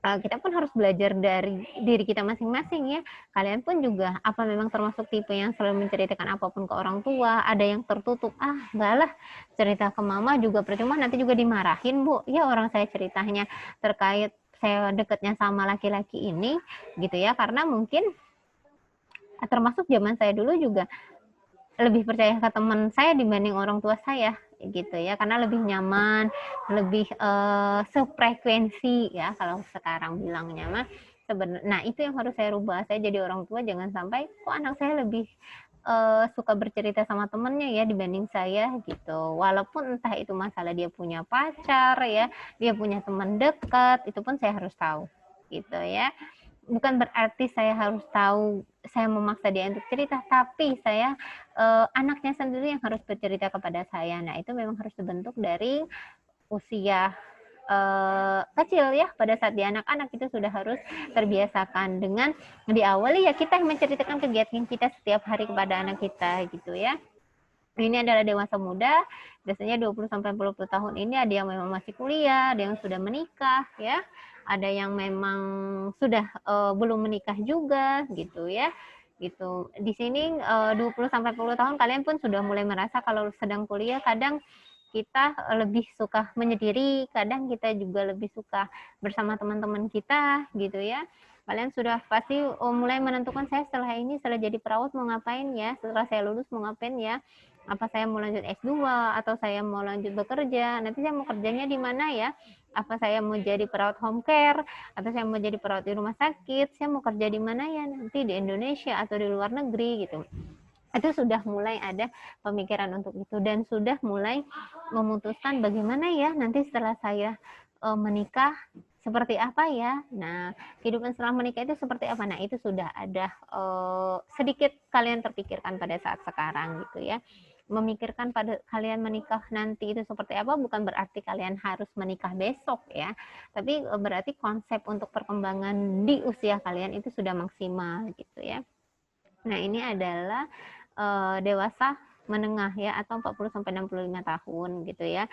kita pun harus belajar dari diri kita masing-masing ya. Kalian pun juga apa memang termasuk tipe yang selalu menceritakan apapun ke orang tua, ada yang tertutup, enggak lah, cerita ke mama juga percuma, nanti juga dimarahin Bu. Ya orang saya ceritanya terkait saya dekatnya sama laki-laki ini gitu ya, karena mungkin termasuk zaman saya dulu juga lebih percaya ke teman saya dibanding orang tua saya gitu ya, karena lebih nyaman, lebih sefrekuensi ya kalau sekarang bilangnya mah sebenarnya. Nah itu yang harus saya rubah, saya jadi orang tua jangan sampai kok anak saya lebih suka bercerita sama temennya ya dibanding saya gitu, walaupun entah itu masalah dia punya pacar ya, dia punya teman dekat, itu pun saya harus tahu gitu ya. Bukan berarti saya harus tahu, saya memaksa dia untuk cerita, tapi saya anaknya sendiri yang harus bercerita kepada saya. Nah itu memang harus dibentuk dari usia kecil ya, pada saat dia anak-anak itu sudah harus terbiasakan dengan diawali ya kita menceritakan kegiatan kita setiap hari kepada anak kita gitu ya. Ini adalah dewasa muda, biasanya 20-40 tahun ini ada yang memang masih kuliah, ada yang sudah menikah ya, ada yang memang sudah belum menikah juga gitu ya. Gitu. Di sini 20-40 tahun kalian pun sudah mulai merasa kalau sedang kuliah kadang kita lebih suka menyendiri, kadang kita juga lebih suka bersama teman-teman kita gitu ya. Kalian sudah pasti mulai menentukan saya setelah ini, setelah jadi perawat mau ngapain ya, setelah saya lulus mau ngapain ya, apa saya mau lanjut S2 atau saya mau lanjut bekerja, nanti saya mau kerjanya di mana ya, apa saya mau jadi perawat home care atau saya mau jadi perawat di rumah sakit, saya mau kerja di mana ya nanti, di Indonesia atau di luar negeri gitu. Itu sudah mulai ada pemikiran untuk itu dan sudah mulai memutuskan bagaimana ya nanti setelah saya menikah seperti apa ya. Nah, kehidupan setelah menikah itu seperti apa? Nah, itu sudah ada sedikit kalian terpikirkan pada saat sekarang gitu ya. Memikirkan pada kalian menikah nanti itu seperti apa bukan berarti kalian harus menikah besok ya. Tapi berarti konsep untuk perkembangan di usia kalian itu sudah maksimal gitu ya. Nah, ini adalah dewasa menengah ya atau 40-65 tahun gitu ya.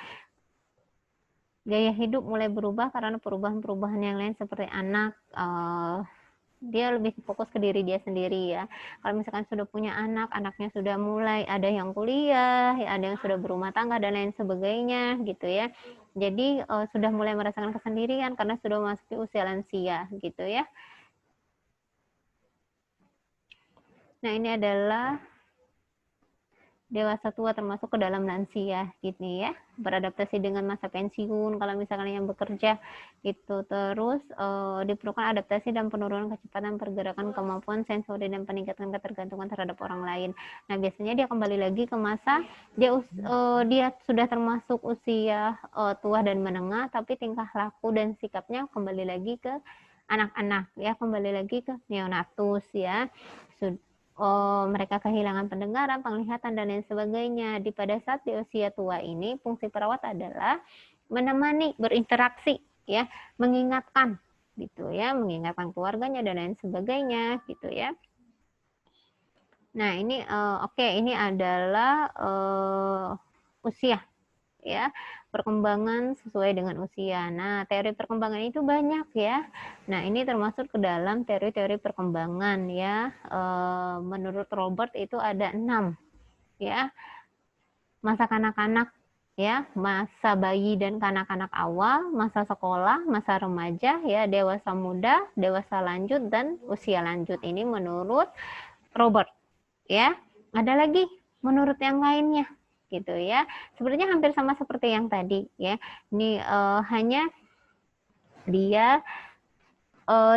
Gaya hidup mulai berubah karena perubahan-perubahan yang lain seperti anak, dia lebih fokus ke diri dia sendiri ya. Kalau misalkan sudah punya anak, anaknya sudah mulai ada yang kuliah, ya ada yang sudah berumah tangga dan lain sebagainya gitu ya. Jadi sudah mulai merasakan kesendirian karena sudah memasuki usia lansia gitu ya. Nah ini adalah dewasa tua termasuk ke dalam lansia gitu ya, beradaptasi dengan masa pensiun kalau misalkan yang bekerja itu. Terus diperlukan adaptasi dan penurunan kecepatan pergerakan, kemampuan sensori dan peningkatan ketergantungan terhadap orang lain. Nah biasanya dia kembali lagi ke masa dia sudah termasuk usia tua dan menengah, tapi tingkah laku dan sikapnya kembali lagi ke anak-anak ya, kembali lagi ke neonatus ya. Mereka kehilangan pendengaran, penglihatan dan lain sebagainya. Pada saat di usia tua ini, fungsi perawat adalah menemani, berinteraksi, ya, mengingatkan, gitu ya, mengingatkan keluarganya dan lain sebagainya, gitu ya. Nah ini ini adalah usia, ya, perkembangan sesuai dengan usia. Nah, teori perkembangan itu banyak ya. Nah, ini termasuk ke dalam teori-teori perkembangan ya. Menurut Robert itu ada 6 ya. Masa kanak-kanak ya, masa bayi dan kanak-kanak awal, masa sekolah, masa remaja ya, dewasa muda, dewasa lanjut dan usia lanjut. Ini menurut Robert ya. Ada lagi menurut yang lainnya gitu ya. Sebenarnya hampir sama seperti yang tadi ya. Ini hanya dia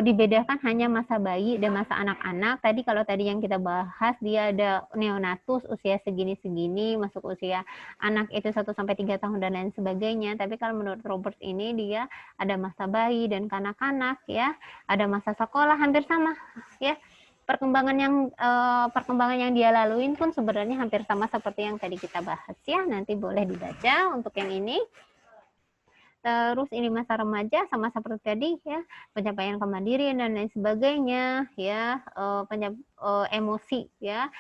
dibedakan hanya masa bayi dan masa anak-anak. Tadi kalau tadi yang kita bahas dia ada neonatus usia segini-segini, masuk usia anak itu 1-3 tahun dan lain sebagainya. Tapi kalau menurut Robert ini dia ada masa bayi dan kanak-kanak ya, ada masa sekolah, hampir sama ya. Perkembangan yang dia laluin pun sebenarnya hampir sama seperti yang tadi kita bahas ya. Nanti boleh dibaca untuk yang ini. Terus ini masa remaja sama seperti tadi ya, pencapaian kemandirian dan lain sebagainya ya, emosi ya.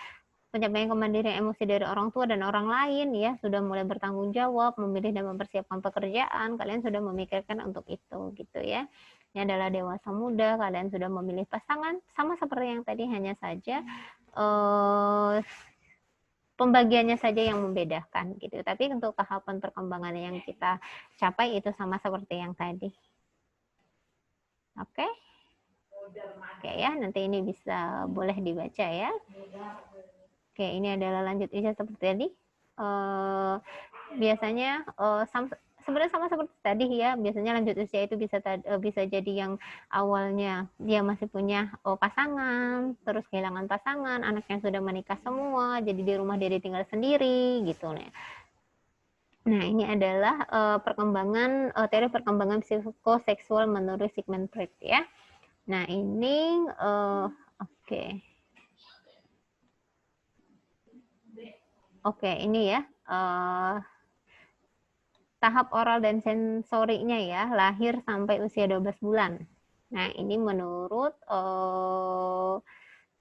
pencapaian kemandirian emosi dari orang tua dan orang lain ya, sudah mulai bertanggung jawab, memilih dan mempersiapkan pekerjaan, kalian sudah memikirkan untuk itu gitu ya. Ini adalah dewasa muda, kalian sudah memilih pasangan, sama seperti yang tadi, hanya saja pembagiannya saja yang membedakan gitu. Tapi untuk tahapan perkembangan yang kita capai itu sama seperti yang tadi. Oke? Oke ya, nanti ini bisa boleh dibaca ya. Oke, ini adalah lanjut usia seperti tadi. Biasanya sebenarnya sama seperti tadi ya. Biasanya lanjut usia itu bisa jadi yang awalnya dia masih punya pasangan, terus kehilangan pasangan, anaknya sudah menikah semua, jadi di rumah dia tinggal sendiri gitu. Nah, ini adalah teori perkembangan psikoseksual menurut Sigmund Freud ya. Nah, ini Oke, ini ya tahap oral dan sensorinya ya, lahir sampai usia 12 bulan. Nah, ini menurut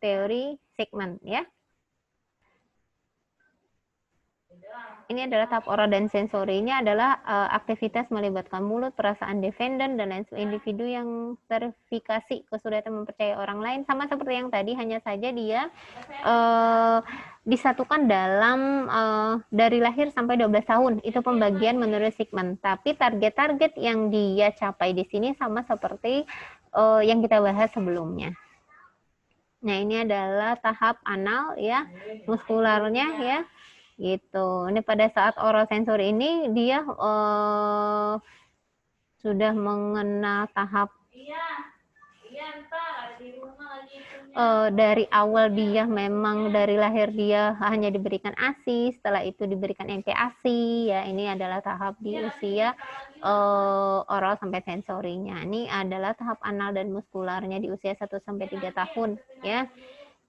teori Sigmund ya. Ini adalah tahap oral dan sensorinya adalah aktivitas melibatkan mulut, perasaan defendant, dan lain sebagainya. Individu yang verifikasi kesulitan mempercayai orang lain, sama seperti yang tadi, hanya saja dia disatukan dalam dari lahir sampai 12 tahun. Itu pembagian menurut Sigmund. Tapi target-target yang dia capai di sini sama seperti yang kita bahas sebelumnya. Nah, ini adalah tahap anal ya, muskularnya ya. Gitu. Ini pada saat oral sensor ini dia sudah mengenal tahap dari awal dia memang dari lahir dia hanya diberikan ASI, setelah itu diberikan MPASI ya. Ini adalah tahap di usia oral sampai sensorinya. Ini adalah tahap anal dan muskularnya di usia 1 sampai 3 tahun ya.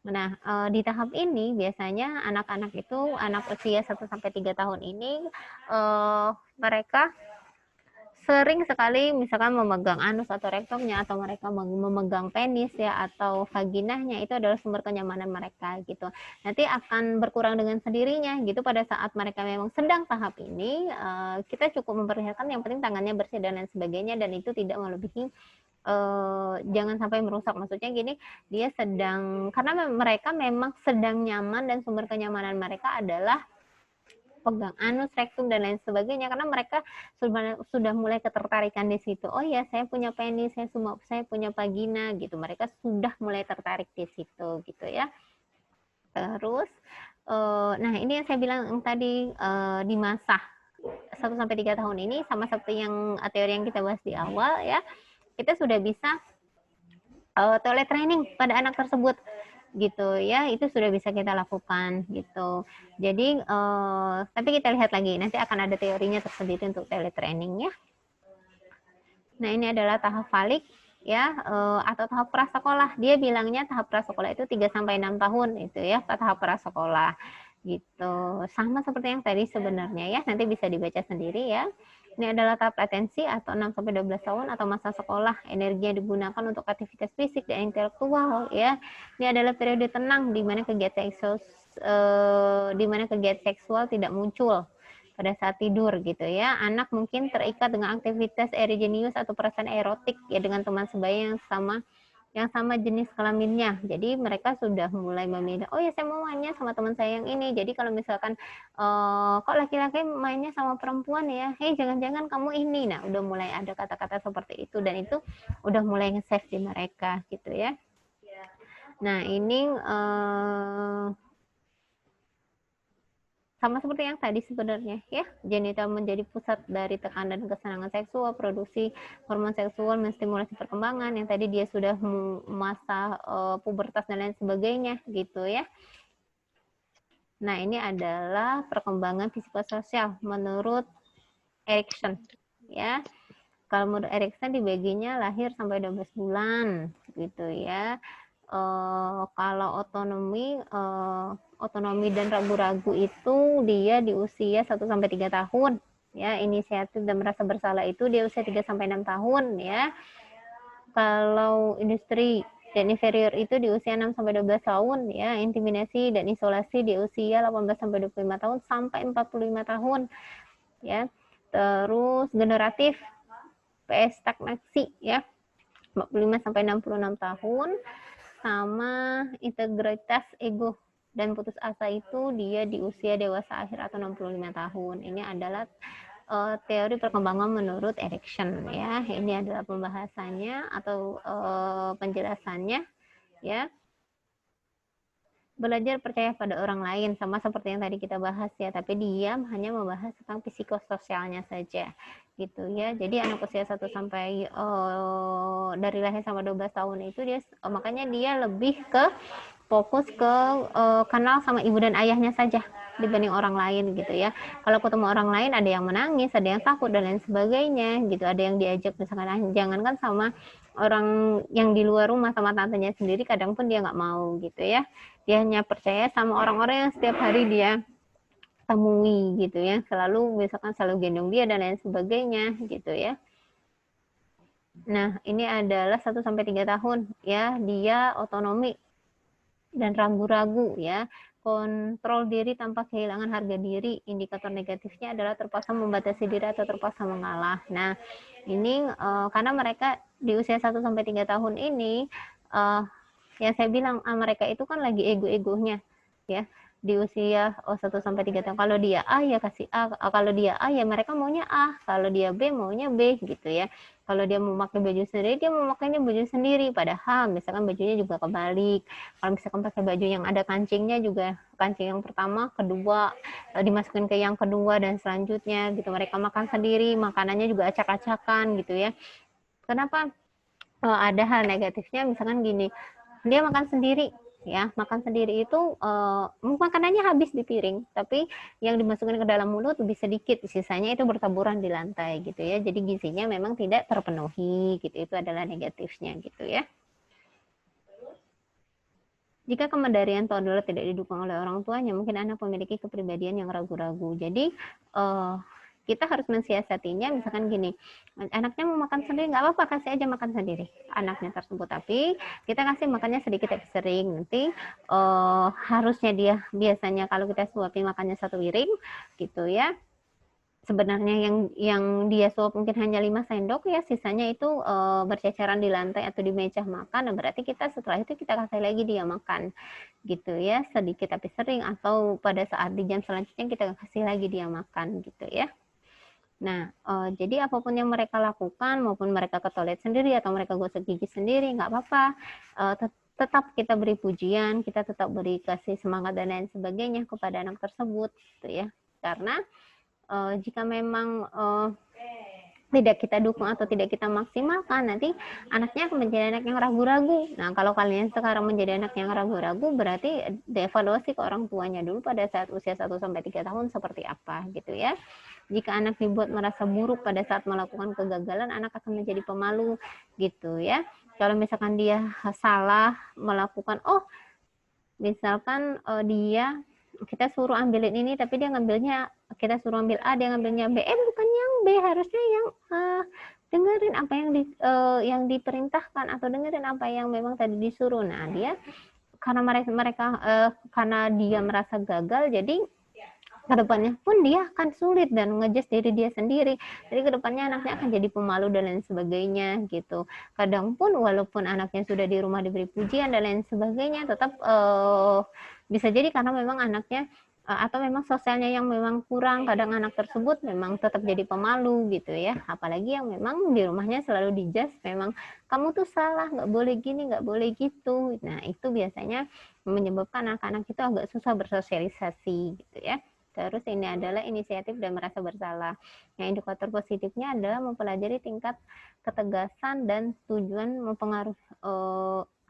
Nah, di tahap ini biasanya anak-anak itu, anak usia 1 sampai 3 tahun ini mereka sering sekali misalkan memegang anus atau rektumnya, atau mereka memegang penis ya, atau vaginanya, itu adalah sumber kenyamanan mereka gitu. Nanti akan berkurang dengan sendirinya gitu pada saat mereka memang sedang tahap ini. Kita cukup memperlihatkan yang penting tangannya bersih dan lain sebagainya, dan itu tidak melebihi jangan sampai merusak. Maksudnya gini, dia sedang, karena mereka memang sedang nyaman dan sumber kenyamanan mereka adalah pegang anus, rektum, dan lain sebagainya, karena mereka sudah mulai ketertarikan di situ. Oh ya, saya punya penis, saya punya vagina gitu. Mereka sudah mulai tertarik di situ gitu ya. Terus nah, ini yang saya bilang tadi, di masa 1 sampai 3 tahun ini, sama seperti yang teori yang kita bahas di awal ya, kita sudah bisa toilet training pada anak tersebut gitu ya. Itu sudah bisa kita lakukan gitu. Jadi tapi kita lihat lagi, nanti akan ada teorinya tersendiri untuk toilet training ya. Nah, ini adalah tahap falik ya, atau tahap prasekolah. Dia bilangnya tahap prasekolah itu 3 sampai 6 tahun itu ya, tahap prasekolah gitu. Sama seperti yang tadi sebenarnya ya, nanti bisa dibaca sendiri ya. Ini adalah tahap latensi atau 6 sampai 12 tahun atau masa sekolah. Energi yang digunakan untuk aktivitas fisik dan intelektual ya. Ini adalah periode tenang di mana kegiatan seksual tidak muncul pada saat tidur gitu ya. Anak mungkin terikat dengan aktivitas erogenius atau perasaan erotik ya dengan teman sebaya yang sama jenis kelaminnya. Jadi mereka sudah mulai memilih, oh ya saya mau mainnya sama teman saya yang ini. Jadi kalau misalkan kok laki-laki mainnya sama perempuan ya, hei jangan-jangan kamu ini. Nah, udah mulai ada kata-kata seperti itu, dan itu udah mulai nge-save di mereka gitu ya. Nah, ini sama seperti yang tadi sebenarnya ya, genital menjadi pusat dari tekanan dan kesenangan seksual, produksi hormon seksual menstimulasi perkembangan, yang tadi dia sudah masa pubertas dan lain sebagainya gitu ya. Nah, ini adalah perkembangan psikososial menurut Erikson ya. Kalau menurut Erikson dibaginya lahir sampai 12 bulan gitu ya. Kalau otonomi dan ragu-ragu itu dia di usia 1 sampai 3 tahun ya. Inisiatif dan merasa bersalah itu dia usia 3 sampai 6 tahun ya. Kalau industri dan inferior itu di usia 6 sampai 12 tahun ya, intimidasi dan isolasi di usia 18 sampai 25 tahun sampai 45 tahun ya. Terus generatif PS stagnasi ya 45 sampai 66 tahun, sama integritas ego dan putus asa itu dia di usia dewasa akhir atau 65 tahun. Ini adalah teori perkembangan menurut Erikson ya. Ini adalah pembahasannya atau penjelasannya ya. Belajar percaya pada orang lain sama seperti yang tadi kita bahas ya, tapi dia hanya membahas tentang psikososialnya saja gitu ya. Jadi anak usia 1 sampai dari lahir sampai 12 tahun itu dia makanya dia lebih ke fokus ke kenal sama ibu dan ayahnya saja dibanding orang lain gitu ya. Kalau ketemu orang lain ada yang menangis, ada yang takut dan lain sebagainya gitu. Ada yang diajak misalkan jangankan sama orang yang di luar rumah, sama tantenya sendiri kadang pun dia nggak mau gitu ya. Dia hanya percaya sama orang-orang yang setiap hari dia temui gitu ya, selalu misalkan selalu gendong dia dan lain sebagainya gitu ya. Nah, ini adalah 1 sampai 3 tahun ya, dia otonomi dan ragu-ragu ya, kontrol diri tanpa kehilangan harga diri. Indikator negatifnya adalah terpaksa membatasi diri atau terpaksa mengalah. Nah, ini karena mereka di usia 1 sampai 3 tahun ini yang saya bilang mereka itu kan lagi ego-egonya ya di usia 1 sampai 3 tahun. Kalau dia A ya kasih A, kalau dia A ya mereka maunya A, kalau dia B maunya B gitu ya. Kalau dia mau pakai baju sendiri, dia mau makainya baju sendiri, padahal misalkan bajunya juga kebalik. Kalau misalkan pakai baju yang ada kancingnya juga, kancing yang pertama, kedua dimasukin ke yang kedua dan selanjutnya gitu. Mereka makan sendiri, makanannya juga acak-acakan gitu ya. Kenapa ada hal negatifnya? Misalkan gini, dia makan sendiri ya, makan sendiri itu makanannya habis di piring, tapi yang dimasukkan ke dalam mulut lebih sedikit, sisanya itu bertaburan di lantai gitu ya. Jadi gizinya memang tidak terpenuhi gitu, itu adalah negatifnya gitu ya. Jika kemandirian toddler tidak didukung oleh orang tuanya, mungkin anak memiliki kepribadian yang ragu-ragu. Jadi kita harus mensiasatinya, misalkan gini, anaknya mau makan sendiri, nggak apa-apa, kasih aja makan sendiri anaknya tersebut, tapi kita kasih makannya sedikit tapi sering. Nanti harusnya dia biasanya kalau kita suapin makannya 1 piring gitu ya, sebenarnya yang dia suap mungkin hanya 5 sendok ya, sisanya itu berceceran di lantai atau di meja makan. Nah, berarti kita setelah itu kita kasih lagi dia makan gitu ya, sedikit tapi sering, atau pada saat di jam selanjutnya kita kasih lagi dia makan gitu ya. Nah, jadi apapun yang mereka lakukan, maupun mereka ke toilet sendiri atau mereka gosok gigi sendiri, nggak apa-apa. Tetap kita beri pujian, kita tetap beri kasih semangat dan lain sebagainya kepada anak tersebut, gitu ya. Karena jika memang tidak kita dukung atau tidak kita maksimalkan, nanti anaknya akan menjadi anak yang ragu-ragu. Nah, kalau kalian sekarang menjadi anak yang ragu-ragu, berarti dievaluasi ke orang tuanya dulu pada saat usia 1 sampai 3 tahun seperti apa gitu ya. Jika anak dibuat merasa buruk pada saat melakukan kegagalan, anak akan menjadi pemalu gitu ya. Kalau misalkan dia salah melakukan, misalkan dia kita suruh ambilin ini tapi dia ngambilnya, kita suruh ambil A dia ngambilnya B, bukan yang B, harusnya yang dengerin apa yang diperintahkan atau dengerin apa yang memang tadi disuruh. Nah, dia karena mereka karena dia merasa gagal, jadi kedepannya pun dia akan sulit dan ngejes diri dia sendiri. Jadi kedepannya anaknya akan jadi pemalu dan lain sebagainya gitu. Kadang pun walaupun anaknya sudah di rumah diberi pujian dan lain sebagainya, tetap bisa jadi karena memang anaknya atau memang sosialnya yang memang kurang, kadang anak tersebut memang tetap jadi pemalu gitu ya. Apalagi yang memang di rumahnya selalu dijudge, memang kamu tuh salah, nggak boleh gini, nggak boleh gitu. Nah, itu biasanya menyebabkan anak-anak itu agak susah bersosialisasi gitu ya. Terus ini adalah inisiatif dan merasa bersalah. Yang indikator positifnya adalah mempelajari tingkat ketegasan dan tujuan mempengaruhi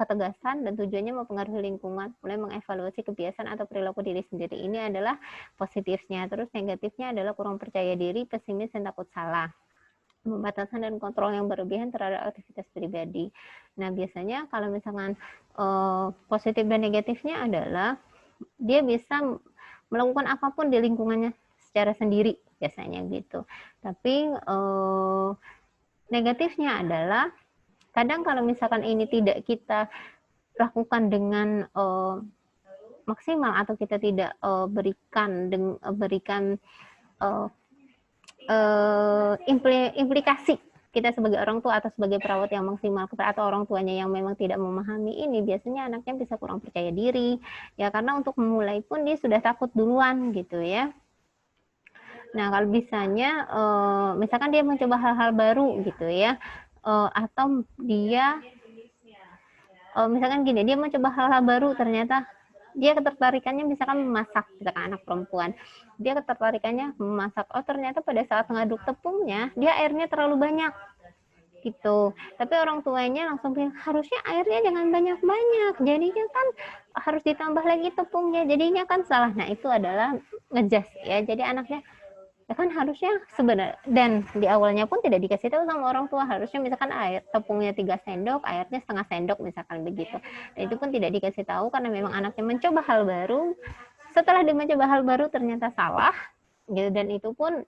ketegasan dan tujuannya mempengaruhi lingkungan, mulai mengevaluasi kebiasaan atau perilaku diri sendiri. Ini adalah positifnya. Terus negatifnya adalah kurang percaya diri, pesimis, dan takut salah. Pembatasan dan kontrol yang berlebihan terhadap aktivitas pribadi. Nah, biasanya kalau misalkan positif dan negatifnya adalah dia bisa melakukan apapun di lingkungannya secara sendiri biasanya gitu. Tapi negatifnya adalah kadang kalau misalkan ini tidak kita lakukan dengan maksimal atau kita tidak berikan implikasi kita sebagai orang tua atau sebagai perawat yang maksimal atau orang tuanya yang memang tidak memahami ini, biasanya anaknya bisa kurang percaya diri ya, karena untuk memulai pun dia sudah takut duluan gitu ya. Nah, kalau bisanya misalkan dia mencoba hal-hal baru gitu ya, atau dia misalkan gini, dia mencoba hal-hal baru, ternyata dia ketertarikannya misalkan memasak, misalkan anak perempuan, dia ketertarikannya memasak, oh ternyata pada saat ngaduk tepungnya dia airnya terlalu banyak gitu, tapi orang tuanya langsung bilang harusnya airnya jangan banyak-banyak, jadinya kan harus ditambah lagi tepungnya, jadinya kan salah. Nah, itu adalah ngejas ya, jadi anaknya ya kan harusnya sebenarnya, dan di awalnya pun tidak dikasih tahu sama orang tua, harusnya misalkan air tepungnya 3 sendok, airnya setengah sendok misalkan begitu. Dan itu pun tidak dikasih tahu karena memang anaknya mencoba hal baru. Setelah dia mencoba hal baru ternyata salah gitu, dan itu pun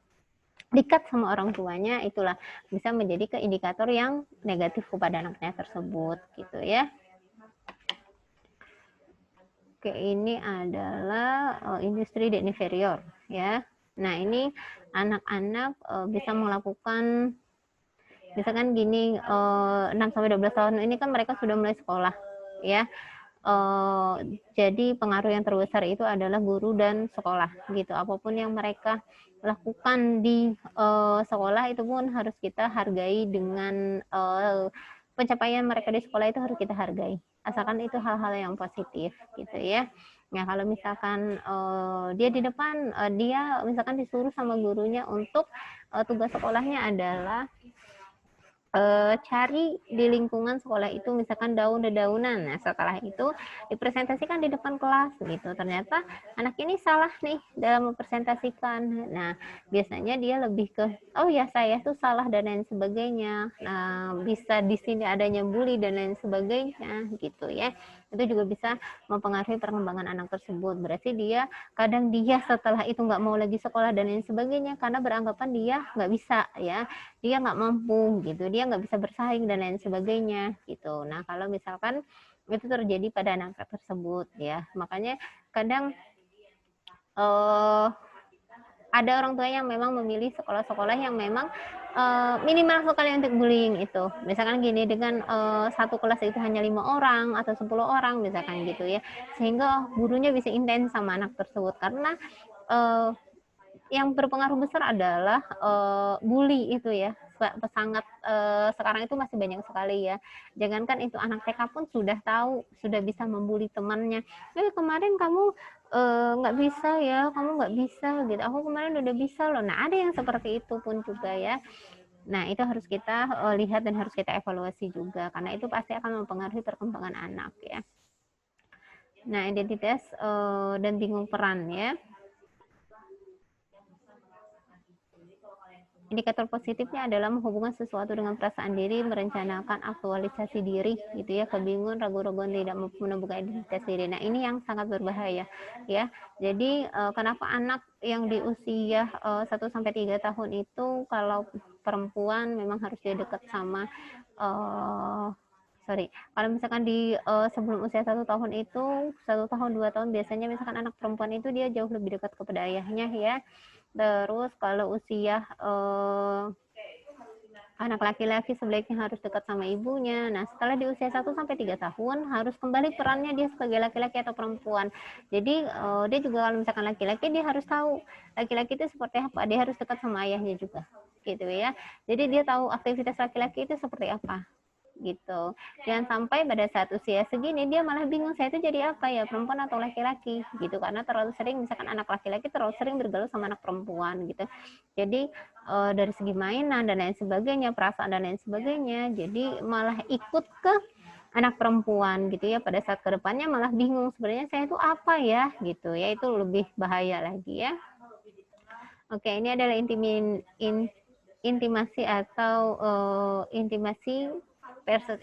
dikat sama orang tuanya, itulah bisa menjadi keindikator yang negatif kepada anaknya tersebut gitu ya. Oke, ini adalah industri dan inferior ya. Nah, ini anak-anak bisa melakukan misalkan gini, 6 sampai 12 tahun ini kan mereka sudah mulai sekolah ya. Jadi pengaruh yang terbesar itu adalah guru dan sekolah gitu. Apapun yang mereka lakukan di sekolah itu pun harus kita hargai, dengan pencapaian mereka di sekolah itu harus kita hargai, asalkan itu hal-hal yang positif gitu ya. Nah, kalau misalkan dia di depan, dia misalkan disuruh sama gurunya untuk tugas sekolahnya adalah cari di lingkungan sekolah itu misalkan daun-dedaunan. Nah, setelah itu dipresentasikan di depan kelas gitu. Ternyata anak ini salah nih dalam mempresentasikan. Nah, biasanya dia lebih ke, oh ya saya tuh salah dan lain sebagainya. Nah, bisa di sini adanya bully dan lain sebagainya gitu ya. Itu juga bisa mempengaruhi perkembangan anak tersebut. Berarti dia kadang dia setelah itu nggak mau lagi sekolah dan lain sebagainya karena beranggapan dia nggak bisa ya, dia nggak mampu gitu, dia nggak bisa bersaing dan lain sebagainya gitu. Nah, kalau misalkan itu terjadi pada anak tersebut ya, makanya kadang ada orang tua yang memang memilih sekolah-sekolah yang memang minimal sekali untuk bullying itu. Misalkan gini, dengan satu kelas itu hanya 5 orang atau 10 orang misalkan gitu ya, sehingga gurunya bisa intens sama anak tersebut, karena yang berpengaruh besar adalah bully itu ya, sangat sekarang itu masih banyak sekali ya. Jangankan itu, anak TK pun sudah tahu, sudah bisa membuli temannya. Kemarin kamu nggak bisa ya, kamu nggak bisa gitu. Aku kemarin udah bisa loh. Nah, ada yang seperti itu pun juga ya. Nah, itu harus kita lihat dan harus kita evaluasi juga, karena itu pasti akan mempengaruhi perkembangan anak ya. Nah, identitas dan bingung peran ya. Indikator positifnya adalah menghubungkan sesuatu dengan perasaan diri, merencanakan aktualisasi diri gitu ya, kebingungan, ragu-raguan, tidak menemukan identitas diri. Nah, ini yang sangat berbahaya ya. Jadi kenapa anak yang di usia 1 sampai 3 tahun itu, kalau perempuan memang harus dia dekat sama kalau misalkan di sebelum usia 1 tahun itu, 1 tahun 2 tahun biasanya misalkan anak perempuan itu dia jauh lebih dekat kepada ayahnya ya. Terus kalau usia anak laki-laki sebaiknya harus dekat sama ibunya. Nah, setelah di usia 1 sampai 3 tahun harus kembali perannya dia sebagai laki-laki atau perempuan. Jadi dia juga kalau misalkan laki-laki, dia harus tahu laki-laki itu seperti apa, dia harus dekat sama ayahnya juga gitu ya. Jadi dia tahu aktivitas laki-laki itu seperti apa gitu. Jangan sampai pada saat usia segini dia malah bingung, saya itu jadi apa ya, perempuan atau laki-laki gitu, karena terlalu sering misalkan anak laki-laki terlalu sering bergaul sama anak perempuan gitu. Jadi dari segi mainan dan lain sebagainya, perasaan dan lain sebagainya, jadi malah ikut ke anak perempuan gitu ya. Pada saat kedepannya malah bingung, sebenarnya saya itu apa ya gitu ya, itu lebih bahaya lagi ya. Oke, ini adalah intimasi atau intimasi versus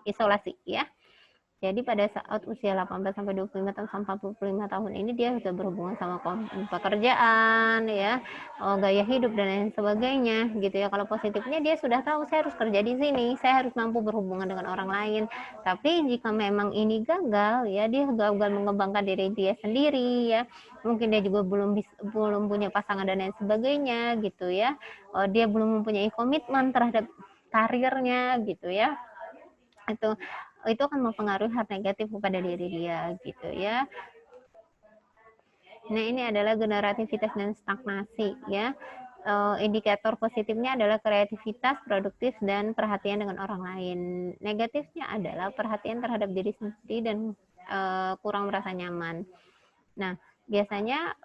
isolasi ya. Jadi pada saat usia 18 sampai 25 tahun sampai 45 tahun ini dia sudah berhubungan sama pekerjaan ya, gaya hidup dan lain sebagainya gitu ya. Kalau positifnya dia sudah tahu saya harus kerja di sini, saya harus mampu berhubungan dengan orang lain. Tapi jika memang ini gagal ya, dia gagal mengembangkan diri dia sendiri ya. Mungkin dia juga belum punya pasangan dan lain sebagainya gitu ya. Dia belum mempunyai komitmen terhadap karirnya gitu ya. Itu akan mempengaruhi hal negatif kepada diri dia gitu ya. Nah, ini adalah generativitas dan stagnasi ya. Indikator positifnya adalah kreativitas, produktif, dan perhatian dengan orang lain. Negatifnya adalah perhatian terhadap diri sendiri dan kurang merasa nyaman. Nah, biasanya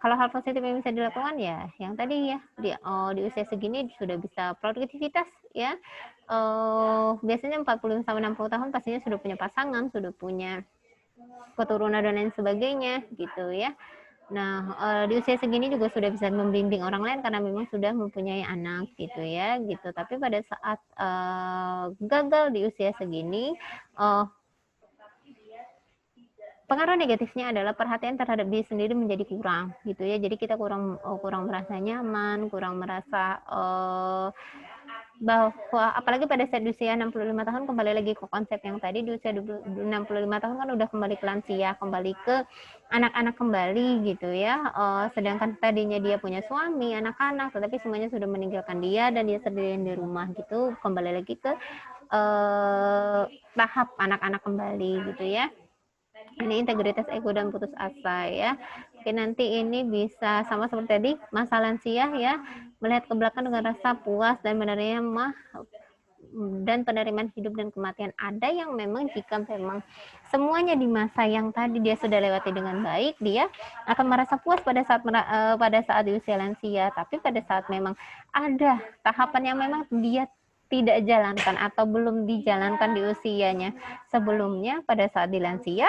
kalau hal positif yang bisa dilakukan ya yang tadi ya di usia segini sudah bisa produktivitas ya. Biasanya 40 sampai 60 tahun pastinya sudah punya pasangan, sudah punya keturunan dan lain sebagainya gitu ya. Nah, di usia segini juga sudah bisa membimbing orang lain karena memang sudah mempunyai anak gitu ya gitu. Tapi pada saat gagal di usia segini, pengaruh negatifnya adalah perhatian terhadap diri sendiri menjadi kurang gitu ya. Jadi kita kurang merasa nyaman, kurang merasa bahwa apalagi pada saat usia 65 tahun, kembali lagi ke konsep yang tadi, di usia 65 tahun kan udah kembali ke lansia, kembali ke anak-anak kembali gitu ya. Sedangkan tadinya dia punya suami, anak-anak, tetapi semuanya sudah meninggalkan dia dan dia sendirian di rumah gitu, kembali lagi ke tahap anak-anak kembali gitu ya. Ini integritas ego dan putus asa ya. Oke, nanti ini bisa sama seperti tadi masa lansia ya, melihat ke belakang dengan rasa puas dan menerima dan penerimaan hidup dan kematian. Ada yang memang jika memang semuanya di masa yang tadi dia sudah lewati dengan baik, dia akan merasa puas pada saat di usia lansia. Tapi pada saat memang ada tahapan yang memang dia tidak jalankan atau belum dijalankan di usianya sebelumnya, pada saat di lansia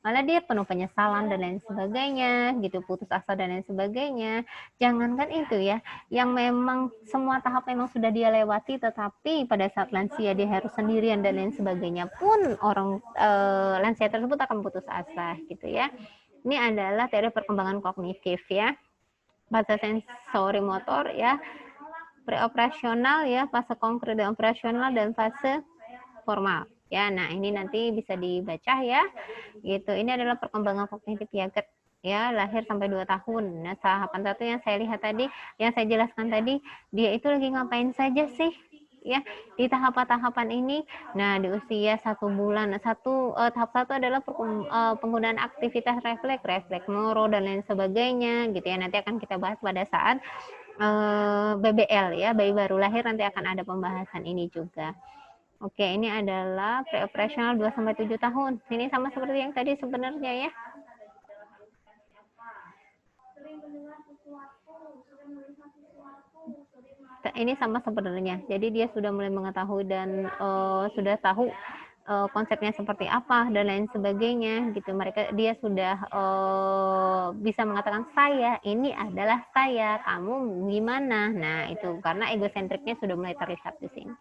malah dia penuh penyesalan dan lain sebagainya gitu, putus asa dan lain sebagainya. Jangankan itu ya, yang memang semua tahap memang sudah dia lewati, tetapi pada saat lansia dia harus sendirian dan lain sebagainya pun orang lansia tersebut akan putus asa gitu ya. Ini adalah teori perkembangan kognitif ya, fase sensori motor ya, preoperasional ya, fase konkret dan operasional, dan fase formal ya. Nah, ini nanti bisa dibaca ya gitu. Ini adalah perkembangan kognitif Piaget ya, lahir sampai 2 tahun. Nah, tahapan satu yang saya lihat tadi, yang saya jelaskan tadi, dia itu lagi ngapain saja sih ya di tahapan-tahapan ini. Nah, di usia 1 bulan, tahap 1 adalah penggunaan aktivitas refleks moro dan lain sebagainya gitu ya. Nanti akan kita bahas pada saat BBL ya, bayi baru lahir, nanti akan ada pembahasan ini juga. Oke, ini adalah pre-operasional 2-7 tahun. Ini sama seperti yang tadi sebenarnya ya. Ini sama sebenarnya. Jadi dia sudah mulai mengetahui dan sudah tahu konsepnya seperti apa dan lain sebagainya gitu. Dia sudah bisa mengatakan saya, ini adalah saya, kamu gimana? Nah, itu karena egosentriknya sudah mulai terlihat di sini.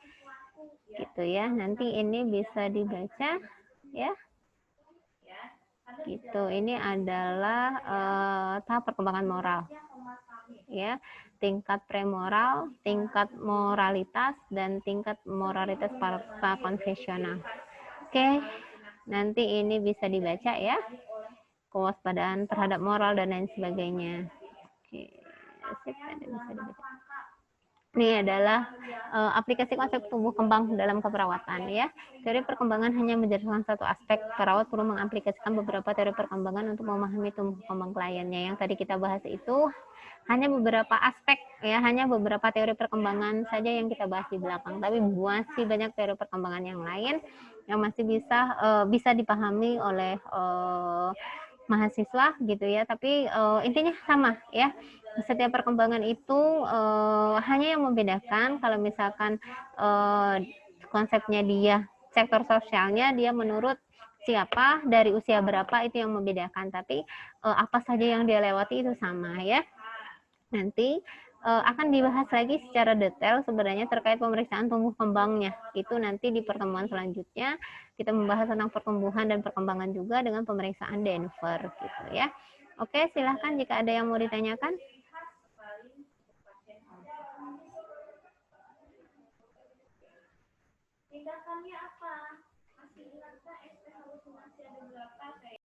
Gitu ya. Nanti ini bisa dibaca ya. Gitu. Ini adalah tahap perkembangan moral. Ya, tingkat premoral, tingkat moralitas, dan tingkat moralitas para konfesional. Oke. Nanti ini bisa dibaca ya. Kewaspadaan terhadap moral dan lain sebagainya. Oke. Bisa dibaca. Ini adalah aplikasi konsep tumbuh kembang dalam keperawatan ya. Teori perkembangan hanya menjadi salah satu aspek. Perawat perlu mengaplikasikan beberapa teori perkembangan untuk memahami tumbuh kembang kliennya. Yang tadi kita bahas itu hanya beberapa aspek ya, hanya beberapa teori perkembangan saja yang kita bahas di belakang. Tapi masih banyak teori perkembangan yang lain yang masih bisa dipahami oleh mahasiswa gitu ya. Tapi intinya sama ya. Setiap perkembangan itu hanya yang membedakan kalau misalkan konsepnya dia sektor sosialnya dia menurut siapa dari usia berapa, itu yang membedakan. Tapi apa saja yang dia lewati itu sama ya. Nanti akan dibahas lagi secara detail sebenarnya terkait pemeriksaan tumbuh kembangnya. Itu nanti di pertemuan selanjutnya kita membahas tentang pertumbuhan dan perkembangan juga dengan pemeriksaan Denver gitu ya. Oke, silahkan jika ada yang mau ditanyakan. Tindakannya apa? Masih ingatkah ST halusinasi ada berapa?